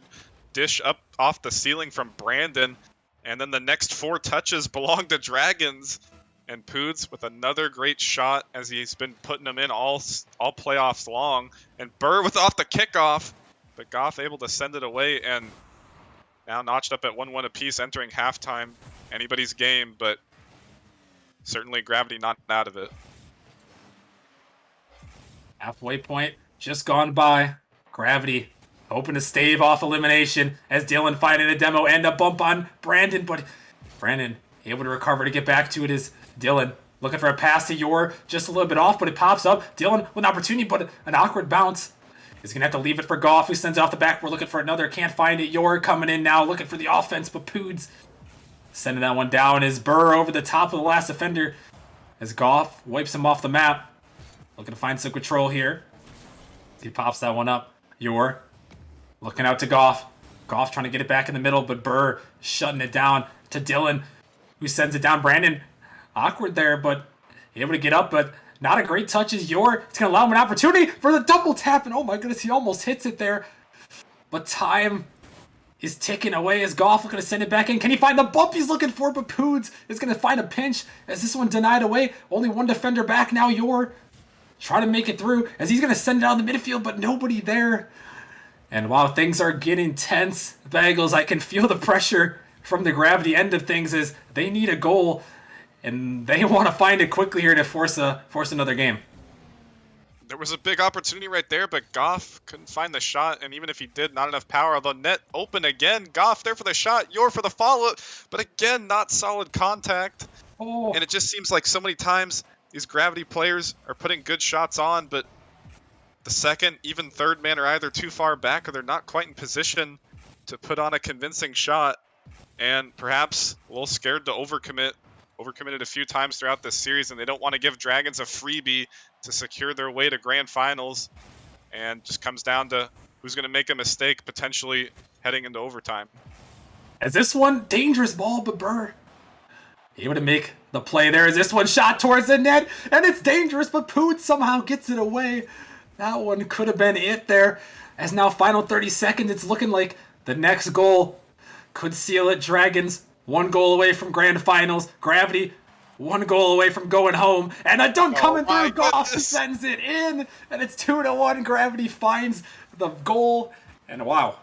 dish up off the ceiling from Brandon, and then the next 4 touches belong to Dragons. And Poods with another great shot as he's been putting them in all playoffs long. And Burr with off the kickoff, but Goff able to send it away, and now notched up at 1-1 apiece entering halftime. Anybody's game, but certainly Gravity not out of it. Halfway point just gone by. Gravity hoping to stave off elimination as Dylan finding a demo and a bump on Brandon, but Brandon able to recover to get back to it is Dylan. Looking for a pass to Yor, just a little bit off, but it pops up. Dylan with an opportunity, but an awkward bounce. He's going to have to leave it for Goff, who sends it off the back. We're looking for another. Can't find it. Yor coming in now, looking for the offense, but Poods sending that one down as Burr over the top of the last defender as Goff wipes him off the map. Looking to find some control here. He pops that one up. Yor looking out to Goff. Goff trying to get it back in the middle, but Burr shutting it down to Dylan, who sends it down. Brandon, awkward there, but able to get up, but not a great touch as Yor. It's going to allow him an opportunity for the double tap, and oh my goodness, he almost hits it there. But time is ticking away as Goff looking to send it back in. Can he find the bump he's looking for? But Poods is going to find a pinch as this one denied away. Only 1 defender back now. Yor trying to make it through as he's going to send it down the midfield, but nobody there. And while things are getting tense, Bagels, I can feel the pressure from the Gravity end of things as they need a goal, and they want to find it quickly here to force another game. There was a big opportunity right there, but Goff couldn't find the shot, and even if he did, not enough power. The net open again. Goff there for the shot, Yor for the follow-up, but again, not solid contact. Oh. And it just seems like so many times these Gravity players are putting good shots on, but the second, even third man are either too far back or they're not quite in position to put on a convincing shot, and perhaps a little scared to overcommitted a few times throughout this series, and they don't want to give Dragons a freebie to secure their way to grand finals, and just comes down to who's going to make a mistake potentially heading into overtime. As this one, dangerous ball, but Burr able to make the play there as this one shot towards the net, and it's dangerous, but Poots somehow gets it away. That one could have been it there. As now final 30 seconds, it's looking like the next goal could seal it. Dragons 1 goal away from grand finals. Gravity 1 goal away from going home. And a dunk coming through. Goff sends it in. And it's 2-1. Gravity finds the goal. And wow.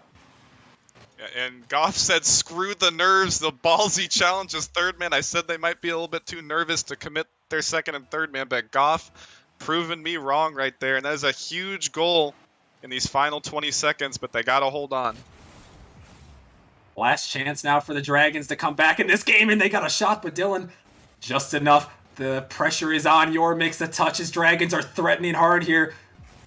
And Goff said, screw the nerves. The ballsy challenge is third man. I said they might be a little bit too nervous to commit their second and third man. But Goff proving me wrong right there. And that is a huge goal in these final 20 seconds. But they got to hold on. Last chance now for the Dragons to come back in this game. And they got a shot, but Dylan just enough. The pressure is on. Yor makes the touches. Dragons are threatening hard here.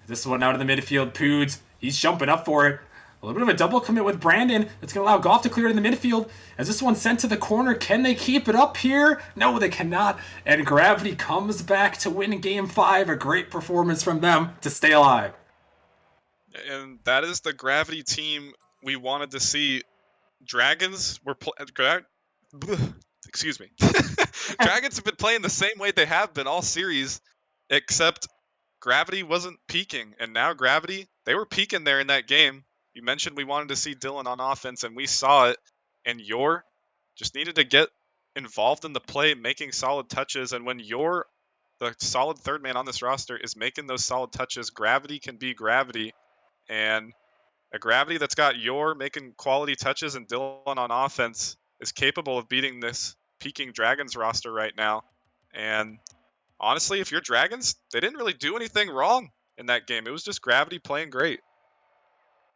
This one out of the midfield. Poods, he's jumping up for it. A little bit of a double commit with Brandon. It's going to allow Goff to clear it in the midfield. As this one's sent to the corner, can they keep it up here? No, they cannot. And Gravity comes back to win Game 5. A great performance from them to stay alive. And that is the Gravity team we wanted to see. Dragons were excuse me. Dragons have been playing the same way they have been all series, except Gravity wasn't peaking, and now Gravity, they were peaking there in that game. You mentioned we wanted to see Dylan on offense, and we saw it. And Yor just needed to get involved in the play, making solid touches. And when Yor, the solid third man on this roster, is making those solid touches, Gravity can be Gravity. And a Gravity that's got Yor making quality touches and Dylan on offense is capable of beating this peaking Dragons roster right now. And honestly, if you're Dragons, they didn't really do anything wrong in that game. It was just Gravity playing great.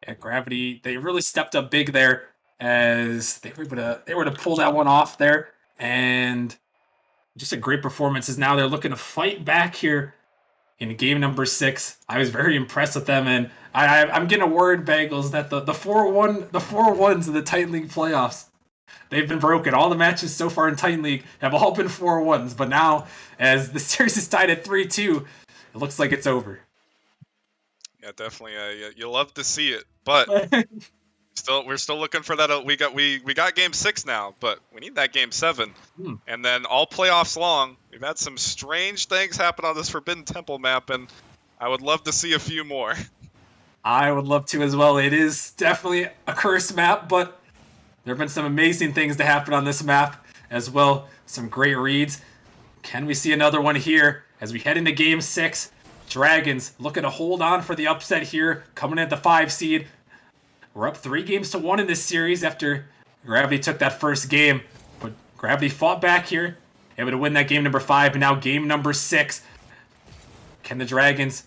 Yeah, Gravity, they really stepped up big there as they were to pull that one off there. And just a great performance as now they're looking to fight back here in game number 6. I was very impressed with them, and I'm getting a word, Bagels, that the 4-1s in the Titan League playoffs, they've been broken. All the matches so far in Titan League have all been 4-1s, but now as the series is tied at 3-2, it looks like it's over. Yeah, definitely. You love to see it, but we're still looking for that. We got game 6 now, but we need that game 7. And then all playoffs long, we've had some strange things happen on this Forbidden Temple map, and I would love to see a few more. I would love to as well. It is definitely a cursed map, but there have been some amazing things to happen on this map as well. Some great reads. Can we see another one here as we head into game 6? Dragons looking to hold on for the upset here, coming in at the 5 seed. We're up 3-1 in this series after Gravity took that first game. But Gravity fought back here, able to win that game number 5, and now game number 6. Can the Dragons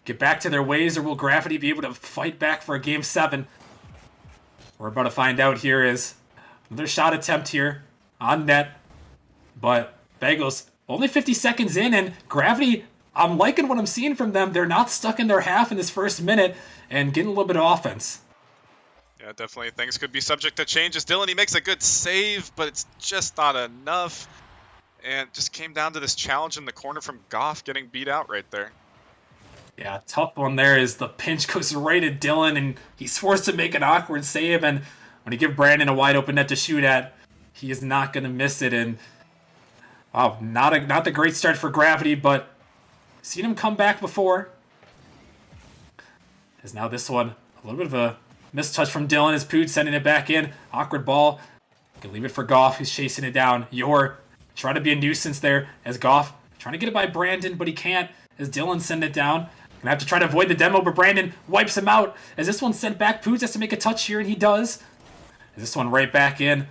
get back to their ways, or will Gravity be able to fight back for a game 7? We're about to find out here is another shot attempt here on net. But Bagels, only 50 seconds in, and Gravity, I'm liking what I'm seeing from them. They're not stuck in their half in this first minute and getting a little bit of offense. Yeah, definitely. Things could be subject to change as Dylan, he makes a good save, but it's just not enough. And just came down to this challenge in the corner from Goff getting beat out right there. Yeah, tough one there is the pinch goes right at Dylan, and he's forced to make an awkward save. And when you give Brandon a wide open net to shoot at, he is not going to miss it. And wow, not the great start for Gravity, but seen him come back before. As now this one, a little bit of a mistouch from Dylan as Pood sending it back in. Awkward ball. You can leave it for Goff, who's chasing it down. Yor trying to be a nuisance there as Goff trying to get it by Brandon, but he can't as Dylan send it down. Gonna have to try to avoid the demo, but Brandon wipes him out. As this one's sent back, Poods has to make a touch here, and he does. As this one right back in.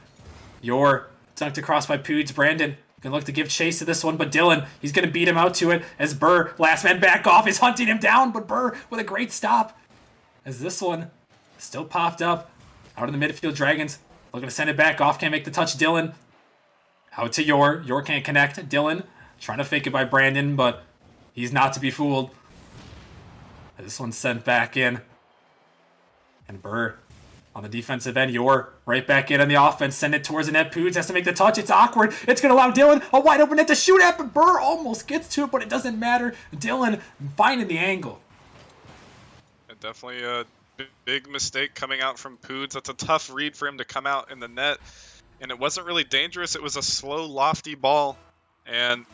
Yor dunked across by Poods. Brandon gonna look to give chase to this one, but Dylan, he's gonna beat him out to it as Burr, last man back off, is hunting him down, but Burr with a great stop. As this one still popped up. Out in the midfield, Dragons looking to send it back off, can't make the touch. Dylan out to Yor. Yor can't connect. Dylan trying to fake it by Brandon, but he's not to be fooled. This one's sent back in. And Burr on the defensive end. Yor right back in on the offense. Send it towards the net. Poods has to make the touch. It's awkward. It's going to allow Dylan a wide open net to shoot at, but Burr almost gets to it, but it doesn't matter. Dylan finding the angle. Definitely a big mistake coming out from Poods. That's a tough read for him to come out in the net. And it wasn't really dangerous. It was a slow, lofty ball. And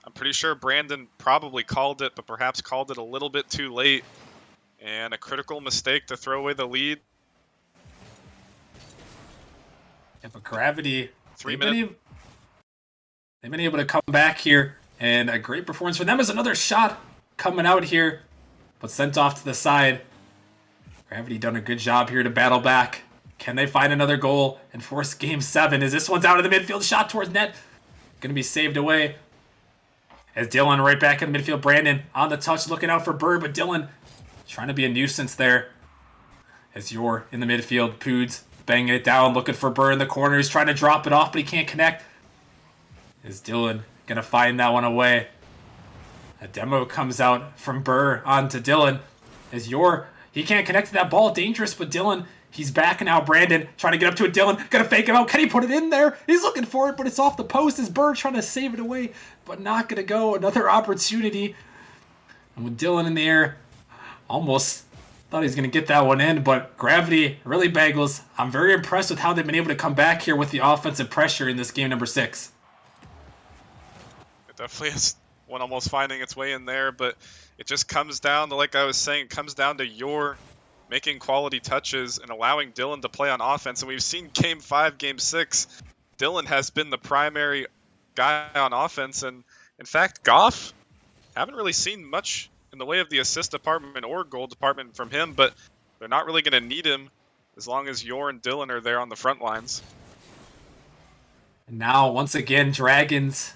I'm pretty sure Brandon probably called it, but perhaps called it a little bit too late. And a critical mistake to throw away the lead. Yeah, but Gravity, 3 minutes. They've been able to come back here. And a great performance for them is another shot coming out here, but sent off to the side. Gravity done a good job here to battle back. Can they find another goal and force game 7? As this one's out of the midfield, shot towards net. Going to be saved away. As Dylan right back in the midfield. Brandon on the touch looking out for Bird, but Dylan trying to be a nuisance there. As Yor in the midfield. Poods banging it down, looking for Bird in the corner. He's trying to drop it off, but he can't connect. Is Dylan going to find that one away? A demo comes out from Burr onto Dylan. As Yor, He can't connect to that ball. Dangerous, but Dylan, he's back now. Brandon trying to get up to it. Dylan gonna fake him out. Can he put it in there? He's looking for it, but it's off the post. Is Bird trying to save it away, but not gonna go. Another opportunity. And with Dylan in the air, almost thought he was going to get that one in, but Gravity really bagels. I'm very impressed with how they've been able to come back here with the offensive pressure in this game number 6. It definitely is one almost finding its way in there, but it just comes down to, like I was saying, it comes down to your making quality touches and allowing Dylan to play on offense. And we've seen Game 5, Game 6, Dylan has been the primary guy on offense. And in fact, Goff, haven't really seen much in the way of the assist department or goal department from him, but they're not really going to need him as long as Yor and Dylan are there on the front lines. And now, once again, Dragons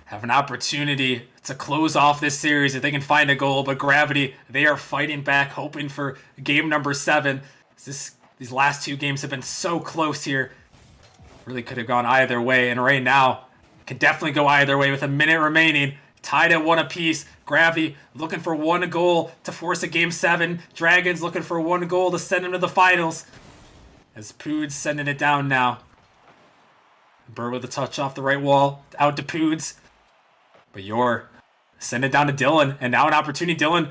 have an opportunity to close off this series if they can find a goal, but Gravity, they are fighting back, hoping for game number 7. These last 2 games have been so close here. Really could have gone either way, and right now, can definitely go either way with a minute remaining. Tied at 1 apiece. Gravity looking for 1 goal to force a game 7. Dragons looking for 1 goal to send them to the finals. As Poods sending it down now. Burr with a touch off the right wall. Out to Poods. But Yor send it down to Dylan. And now an opportunity. Dylan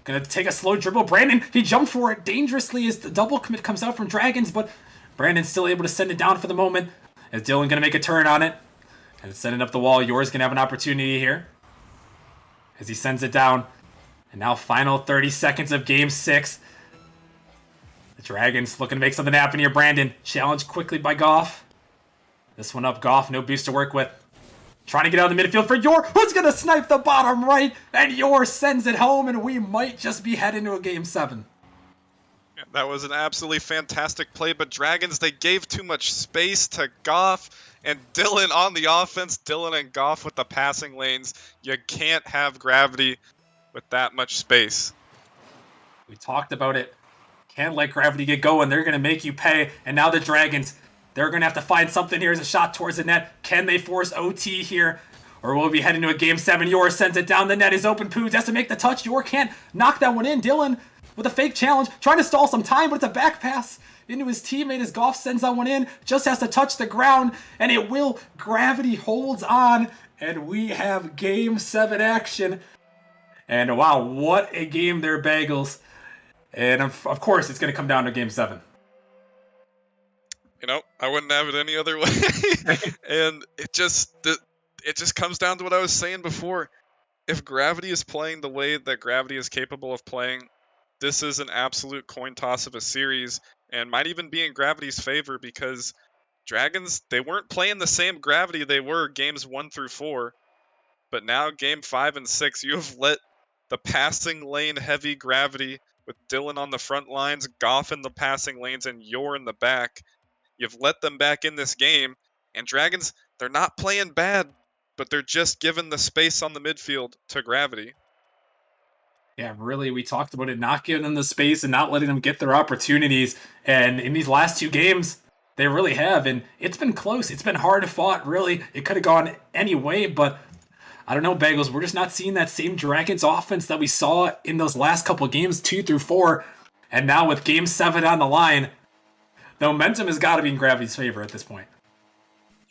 gonna take a slow dribble. Brandon, he jumped for it dangerously as the double commit comes out from Dragons. But Brandon's still able to send it down for the moment. As Dylan gonna make a turn on it. And send it up the wall. Yor's gonna have an opportunity here. As he sends it down. And now final 30 seconds of game 6. The Dragons looking to make something happen here. Brandon challenged quickly by Goff. This one up, Goff, no boost to work with. Trying to get out of the midfield for Yor, who's going to snipe the bottom right. And Yor sends it home, and we might just be heading to a game 7. Yeah, that was an absolutely fantastic play, but Dragons, they gave too much space to Goff and Dylan on the offense. Dylan and Goff with the passing lanes. You can't have Gravity with that much space. We talked about it. Can't let Gravity get going. They're going to make you pay. And now the Dragons, they're going to have to find something here as a shot towards the net. Can they force OT here? Or will we be heading to a game 7? Yor sends it down. The net is open. Poods has to make the touch. Yor can't knock that one in. Dylan with a fake challenge, trying to stall some time, but it's a back pass into his teammate as Goff sends that one in. Just has to touch the ground, and it will. Gravity holds on, and we have game 7 action. And wow, what a game there, Bagels. And of course, it's going to come down to game 7. You know, I wouldn't have it any other way. And it just comes down to what I was saying before. If Gravity is playing the way that Gravity is capable of playing, this is an absolute coin toss of a series, and might even be in Gravity's favor, because Dragons, they weren't playing the same Gravity they were games 1 through 4, but now game 5 and 6, you have let the passing lane heavy Gravity with Dylan on the front lines, Goff in the passing lanes, and Yor in the back. You've let them back in this game, and Dragons, they're not playing bad, but they're just giving the space on the midfield to Gravity. Yeah, really, we talked about it, not giving them the space and not letting them get their opportunities. And in these last 2 games, they really have. And it's been close. It's been hard fought, really. It could have gone any way, but I don't know, Bagels. We're just not seeing that same Dragons offense that we saw in those last couple of games, 2 through 4. And now with game 7 on the line, the momentum has got to be in Gravity's favor at this point.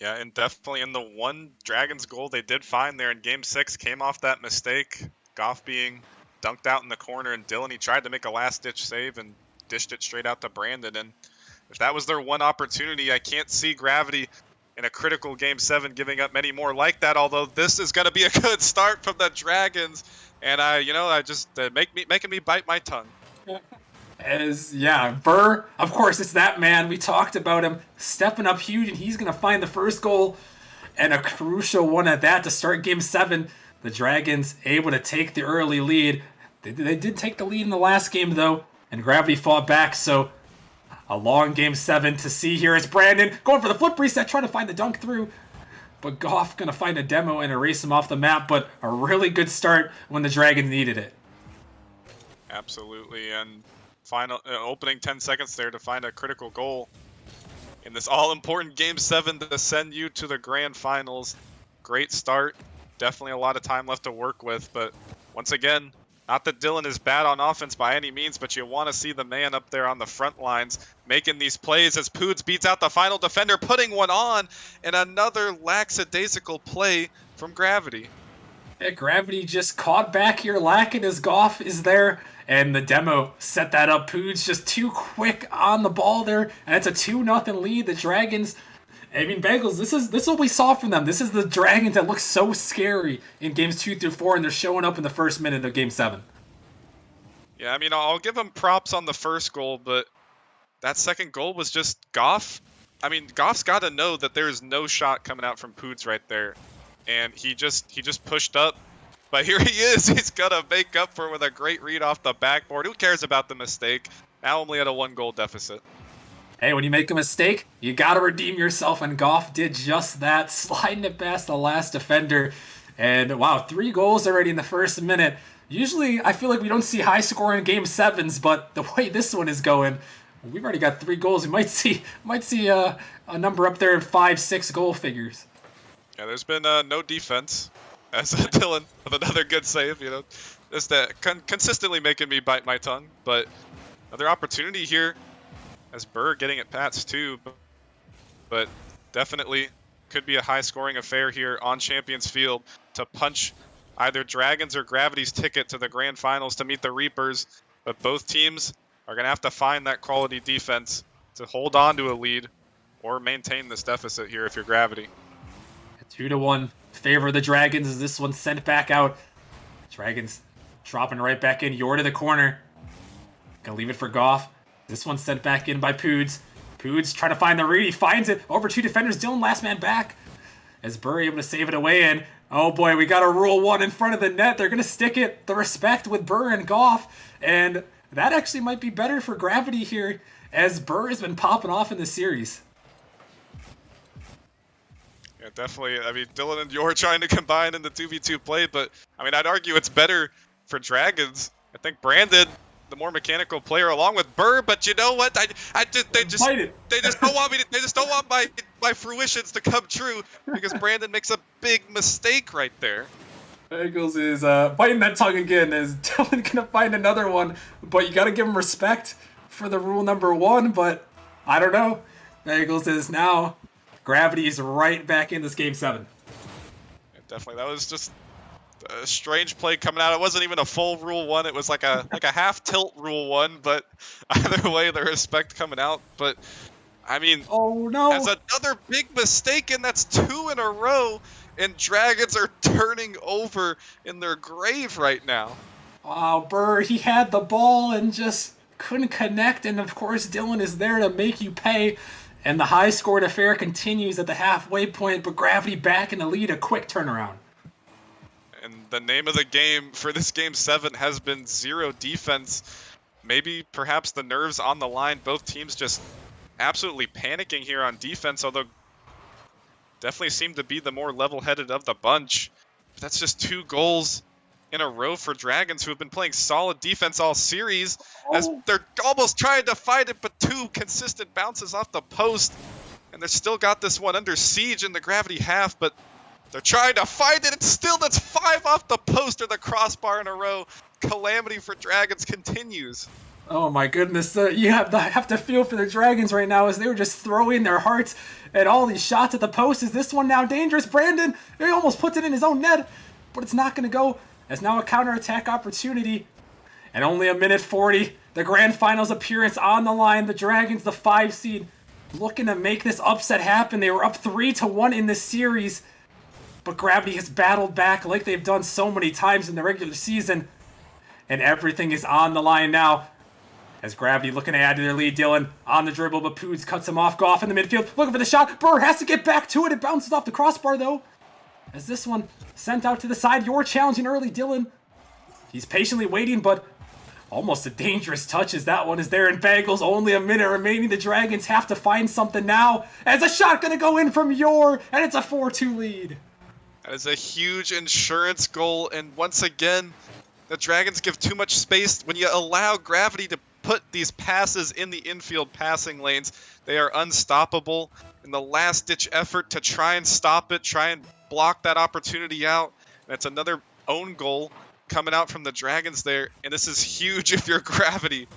Yeah, and definitely in the one Dragons goal they did find there in game 6 came off that mistake. Goff being dunked out in the corner, and Dylan, he tried to make a last-ditch save and dished it straight out to Brandon. And if that was their one opportunity, I can't see Gravity in a critical game 7 giving up many more like that, although this is going to be a good start from the Dragons. And I just making me bite my tongue. Burr, of course, it's that man. We talked about him stepping up huge, and he's going to find the first goal, and a crucial one at that to start game 7. The Dragons able to take the early lead. They did take the lead in the last game, though, and Gravity fought back, so a long game 7 to see here as Brandon going for the flip reset, trying to find the dunk through, but Goff going to find a demo and erase him off the map, but a really good start when the Dragons needed it. Absolutely, and final opening 10 seconds there to find a critical goal in this all-important game 7 to send you to the grand finals. Great start. Definitely a lot of time left to work with, but once again, Not that Dylan is bad on offense by any means, but you want to see the man up there on the front lines making these plays as Poods beats out the final defender, putting one on, and another lackadaisical play from Gravity. Yeah, Gravity just caught back here lacking as Goff is there, and the demo set that up. Poods just too quick on the ball there, and it's a 2-0 lead. The Dragons, I mean, Bengals, this is what we saw from them. This is the Dragons that look so scary in games 2 through 4, and they're showing up in the first minute of game 7. Yeah, I mean, I'll give him props on the first goal, but that second goal was just Goff. I mean, Goff's got to know that there's no shot coming out from Poods right there, and he just pushed up. But here he is. He's gonna make up for it with a great read off the backboard. Who cares about the mistake? Now only at a 1-goal deficit. Hey, when you make a mistake, you gotta redeem yourself, and Goff did just that, sliding it past the last defender. And wow, 3 goals already in the first minute. Usually, I feel like we don't see high scoring game 7s, but the way this one is going, we've already got 3 goals. We might see a number up there in 5-6 goal figures. Yeah, there's been no defense, as Dylan with another good save. You know, just consistently making me bite my tongue. But another opportunity here, as Burr getting at Pats too. But definitely could be a high-scoring affair here on Champions Field to punch either Dragons or Gravity's ticket to the Grand Finals to meet the Reapers. But both teams are going to have to find that quality defense to hold on to a lead or maintain this deficit here if you're Gravity. 2-1 favor of the Dragons as this one's sent back out. Dragons dropping right back in. You're to the corner. Gonna leave it for Goff. This one's sent back in by Poods. Poods trying to find the read. He finds it over 2 defenders. Dylan last man back. As Burr able to save it away, and oh boy, we got a rule 1 in front of the net. They're gonna stick it. The respect with Burr and Goff, and that actually might be better for Gravity here, as Burr has been popping off in the series. Yeah, definitely. I mean, Dylan and Yor trying to combine in the 2v2 play, but I mean, I'd argue it's better for Dragons. I think Brandon, the more mechanical player, along with Burr, but you know what? They just don't want me to. They just don't want my fruitions to come true because Brandon makes a big mistake right there. Bengals is biting that tongue again. Is Dylan gonna find another one? But you gotta give him respect for the rule number 1. But I don't know. Bengals is now. Gravity is right back in this game 7. Yeah, definitely, that was just a strange play coming out. It wasn't even a full rule 1. It was like a half tilt rule 1. But either way, the respect coming out. But I mean, oh no, that's another big mistake, and that's 2 in a row. And Dragons are turning over in their grave right now. Wow, Burr, he had the ball and just couldn't connect. And of course, Dylan is there to make you pay. And the high-scored affair continues at the halfway point, but Gravity back in the lead, a quick turnaround. And the name of the game for this game 7 has been zero defense. Maybe perhaps the nerves on the line. Both teams just absolutely panicking here on defense, although definitely seem to be the more level-headed of the bunch. But that's just 2 goals in a row for Dragons, who have been playing solid defense all series, as they're almost trying to fight it, but 2 consistent bounces off the post, and they've still got this one under siege in the Gravity half, but they're trying to fight it. It's still, that's 5 off the post or the crossbar in a row. Calamity for Dragons continues. Oh my goodness, you have to feel for the Dragons right now as they were just throwing their hearts at all these shots at the post. Is this one now dangerous? Brandon, he almost puts it in his own net, but it's not going to go. As now a counterattack opportunity. And only a minute 40. The Grand Finals appearance on the line. The Dragons, the 5 seed, looking to make this upset happen. They were up 3-1 in this series. But Gravity has battled back like they've done so many times in the regular season. And everything is on the line now. As Gravity looking to add to their lead. Dylan on the dribble, but Poods cuts him off. Goff in the midfield, looking for the shot. Burr has to get back to it. It bounces off the crossbar, though. As this one sent out to the side. You're challenging early, Dylan. He's patiently waiting, but almost a dangerous touch as that one is there in Bengals. Only a minute remaining. The Dragons have to find something now. As a shot going to go in from Yor, and it's a 4-2 lead. That is a huge insurance goal, and once again, the Dragons give too much space. When you allow Gravity to put these passes in the infield passing lanes, they are unstoppable. In the last-ditch effort to try and stop it, try and block that opportunity out, and it's another own goal coming out from the Dragons there, and this is huge if you're Gravity.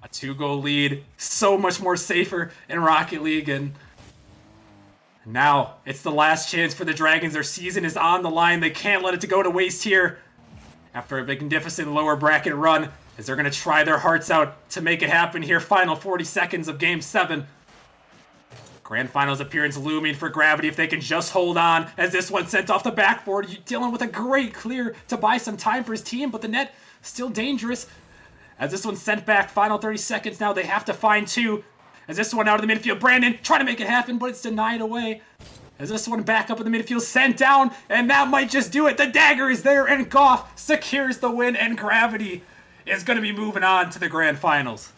A 2-goal lead, so much more safer in Rocket League, and now it's the last chance for the Dragons. Their season is on the line. They can't let it go to waste here. After a magnificent lower bracket run, as they're going to try their hearts out to make it happen here. Final 40 seconds of Game 7. Grand Finals appearance looming for Gravity if they can just hold on, as this one sent off the backboard. Dealing with a great clear to buy some time for his team, but the net still dangerous. As this one's sent back, final 30 seconds now, they have to find two. As this one out of the midfield, Brandon trying to make it happen, but it's denied away. As this one back up in the midfield, sent down, and that might just do it. The dagger is there, and Goff secures the win, and Gravity is going to be moving on to the Grand Finals.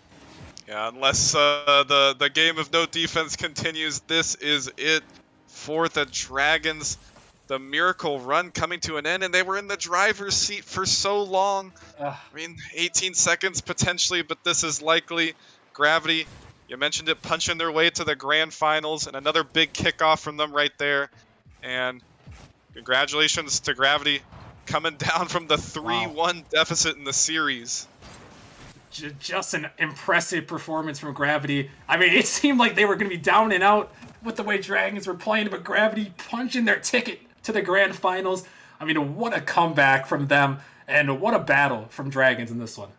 Yeah, unless the game of no defense continues, this is it for the Dragons. The miracle run coming to an end, and they were in the driver's seat for so long. I mean, 18 seconds potentially, but this is likely. Gravity, you mentioned it, punching their way to the Grand Finals, and another big kickoff from them right there. And congratulations to Gravity coming down from the 3-1 deficit in the series. Just an impressive performance from Gravity. I mean, it seemed like they were going to be down and out with the way Dragons were playing, but Gravity punching their ticket to the Grand Finals. I mean, what a comeback from them, and what a battle from Dragons in this one.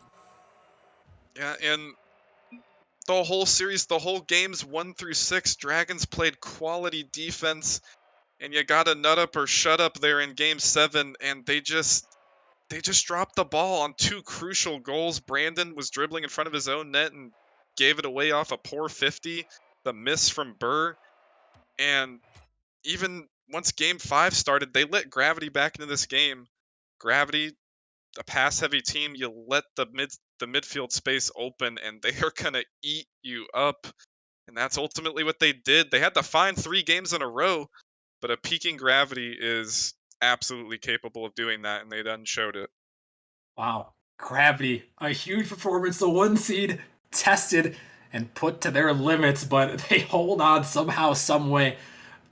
Yeah, and the whole series, the whole games 1 through 6, Dragons played quality defense, and you got a nut up or shut up there in Game 7, and they just dropped the ball on two crucial goals. Brandon was dribbling in front of his own net and gave it away off a poor 50. The miss from Burr. And even once Game 5 started, they let Gravity back into this game. Gravity, a pass-heavy team, you let the midfield space open, and they are going to eat you up. And that's ultimately what they did. They had to find 3 games in a row, but a peaking Gravity is absolutely capable of doing that, and they done showed it. Wow. Gravity, a huge performance. The 1 seed tested and put to their limits, but they hold on somehow, some way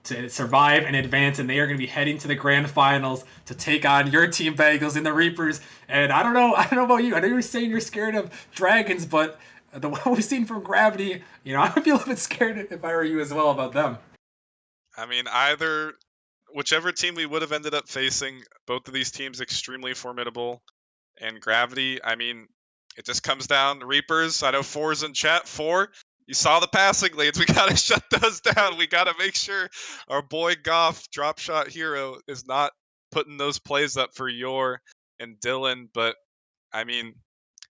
to survive and advance, and they are going to be heading to the Grand Finals to take on your team, Bagels, in the Reapers. And I don't know about you. I know you were saying you're scared of Dragons, but the what we've seen from Gravity, I would be a little bit scared if I were you as well about them. I mean, whichever team we would have ended up facing, both of these teams extremely formidable. And Gravity, I mean, it just comes down to Reapers. I know 4's in chat. 4, you saw the passing lanes. We got to shut those down. We got to make sure our boy Goff, drop shot hero, is not putting those plays up for Yor and Dylan. But, I mean,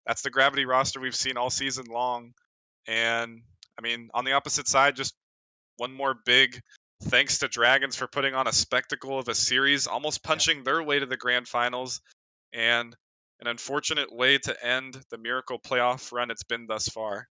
that's the Gravity roster we've seen all season long. And, I mean, on the opposite side, just one more big thanks to Dragons for putting on a spectacle of a series, almost punching their way to the Grand Finals, and an unfortunate way to end the miracle playoff run it's been thus far.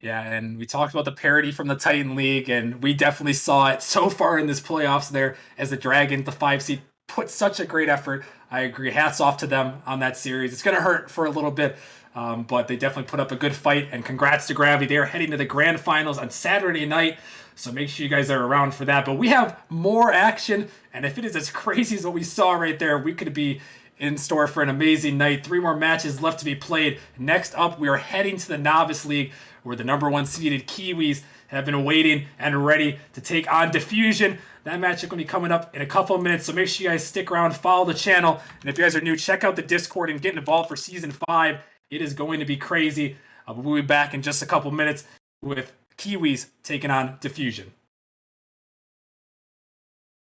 Yeah, and we talked about the parity from the Titan League, and we definitely saw it so far in this playoffs there as the Dragons, the 5 seed, put such a great effort. I agree. Hats off to them on that series. It's going to hurt for a little bit, but they definitely put up a good fight, and congrats to Gravity. They are heading to the Grand Finals on Saturday night, so make sure you guys are around for that. But we have more action, and if it is as crazy as what we saw right there, we could be in store for an amazing night. 3 more matches left to be played. Next up, we are heading to the Novice League, where the number 1 seeded Kiwis have been waiting and ready to take on Diffusion. That match is going to be coming up in a couple of minutes, so make sure you guys stick around, follow the channel, and if you guys are new, check out the Discord and get involved for Season 5. It is going to be crazy. We'll be back in just a couple minutes with Kiwis taking on Diffusion.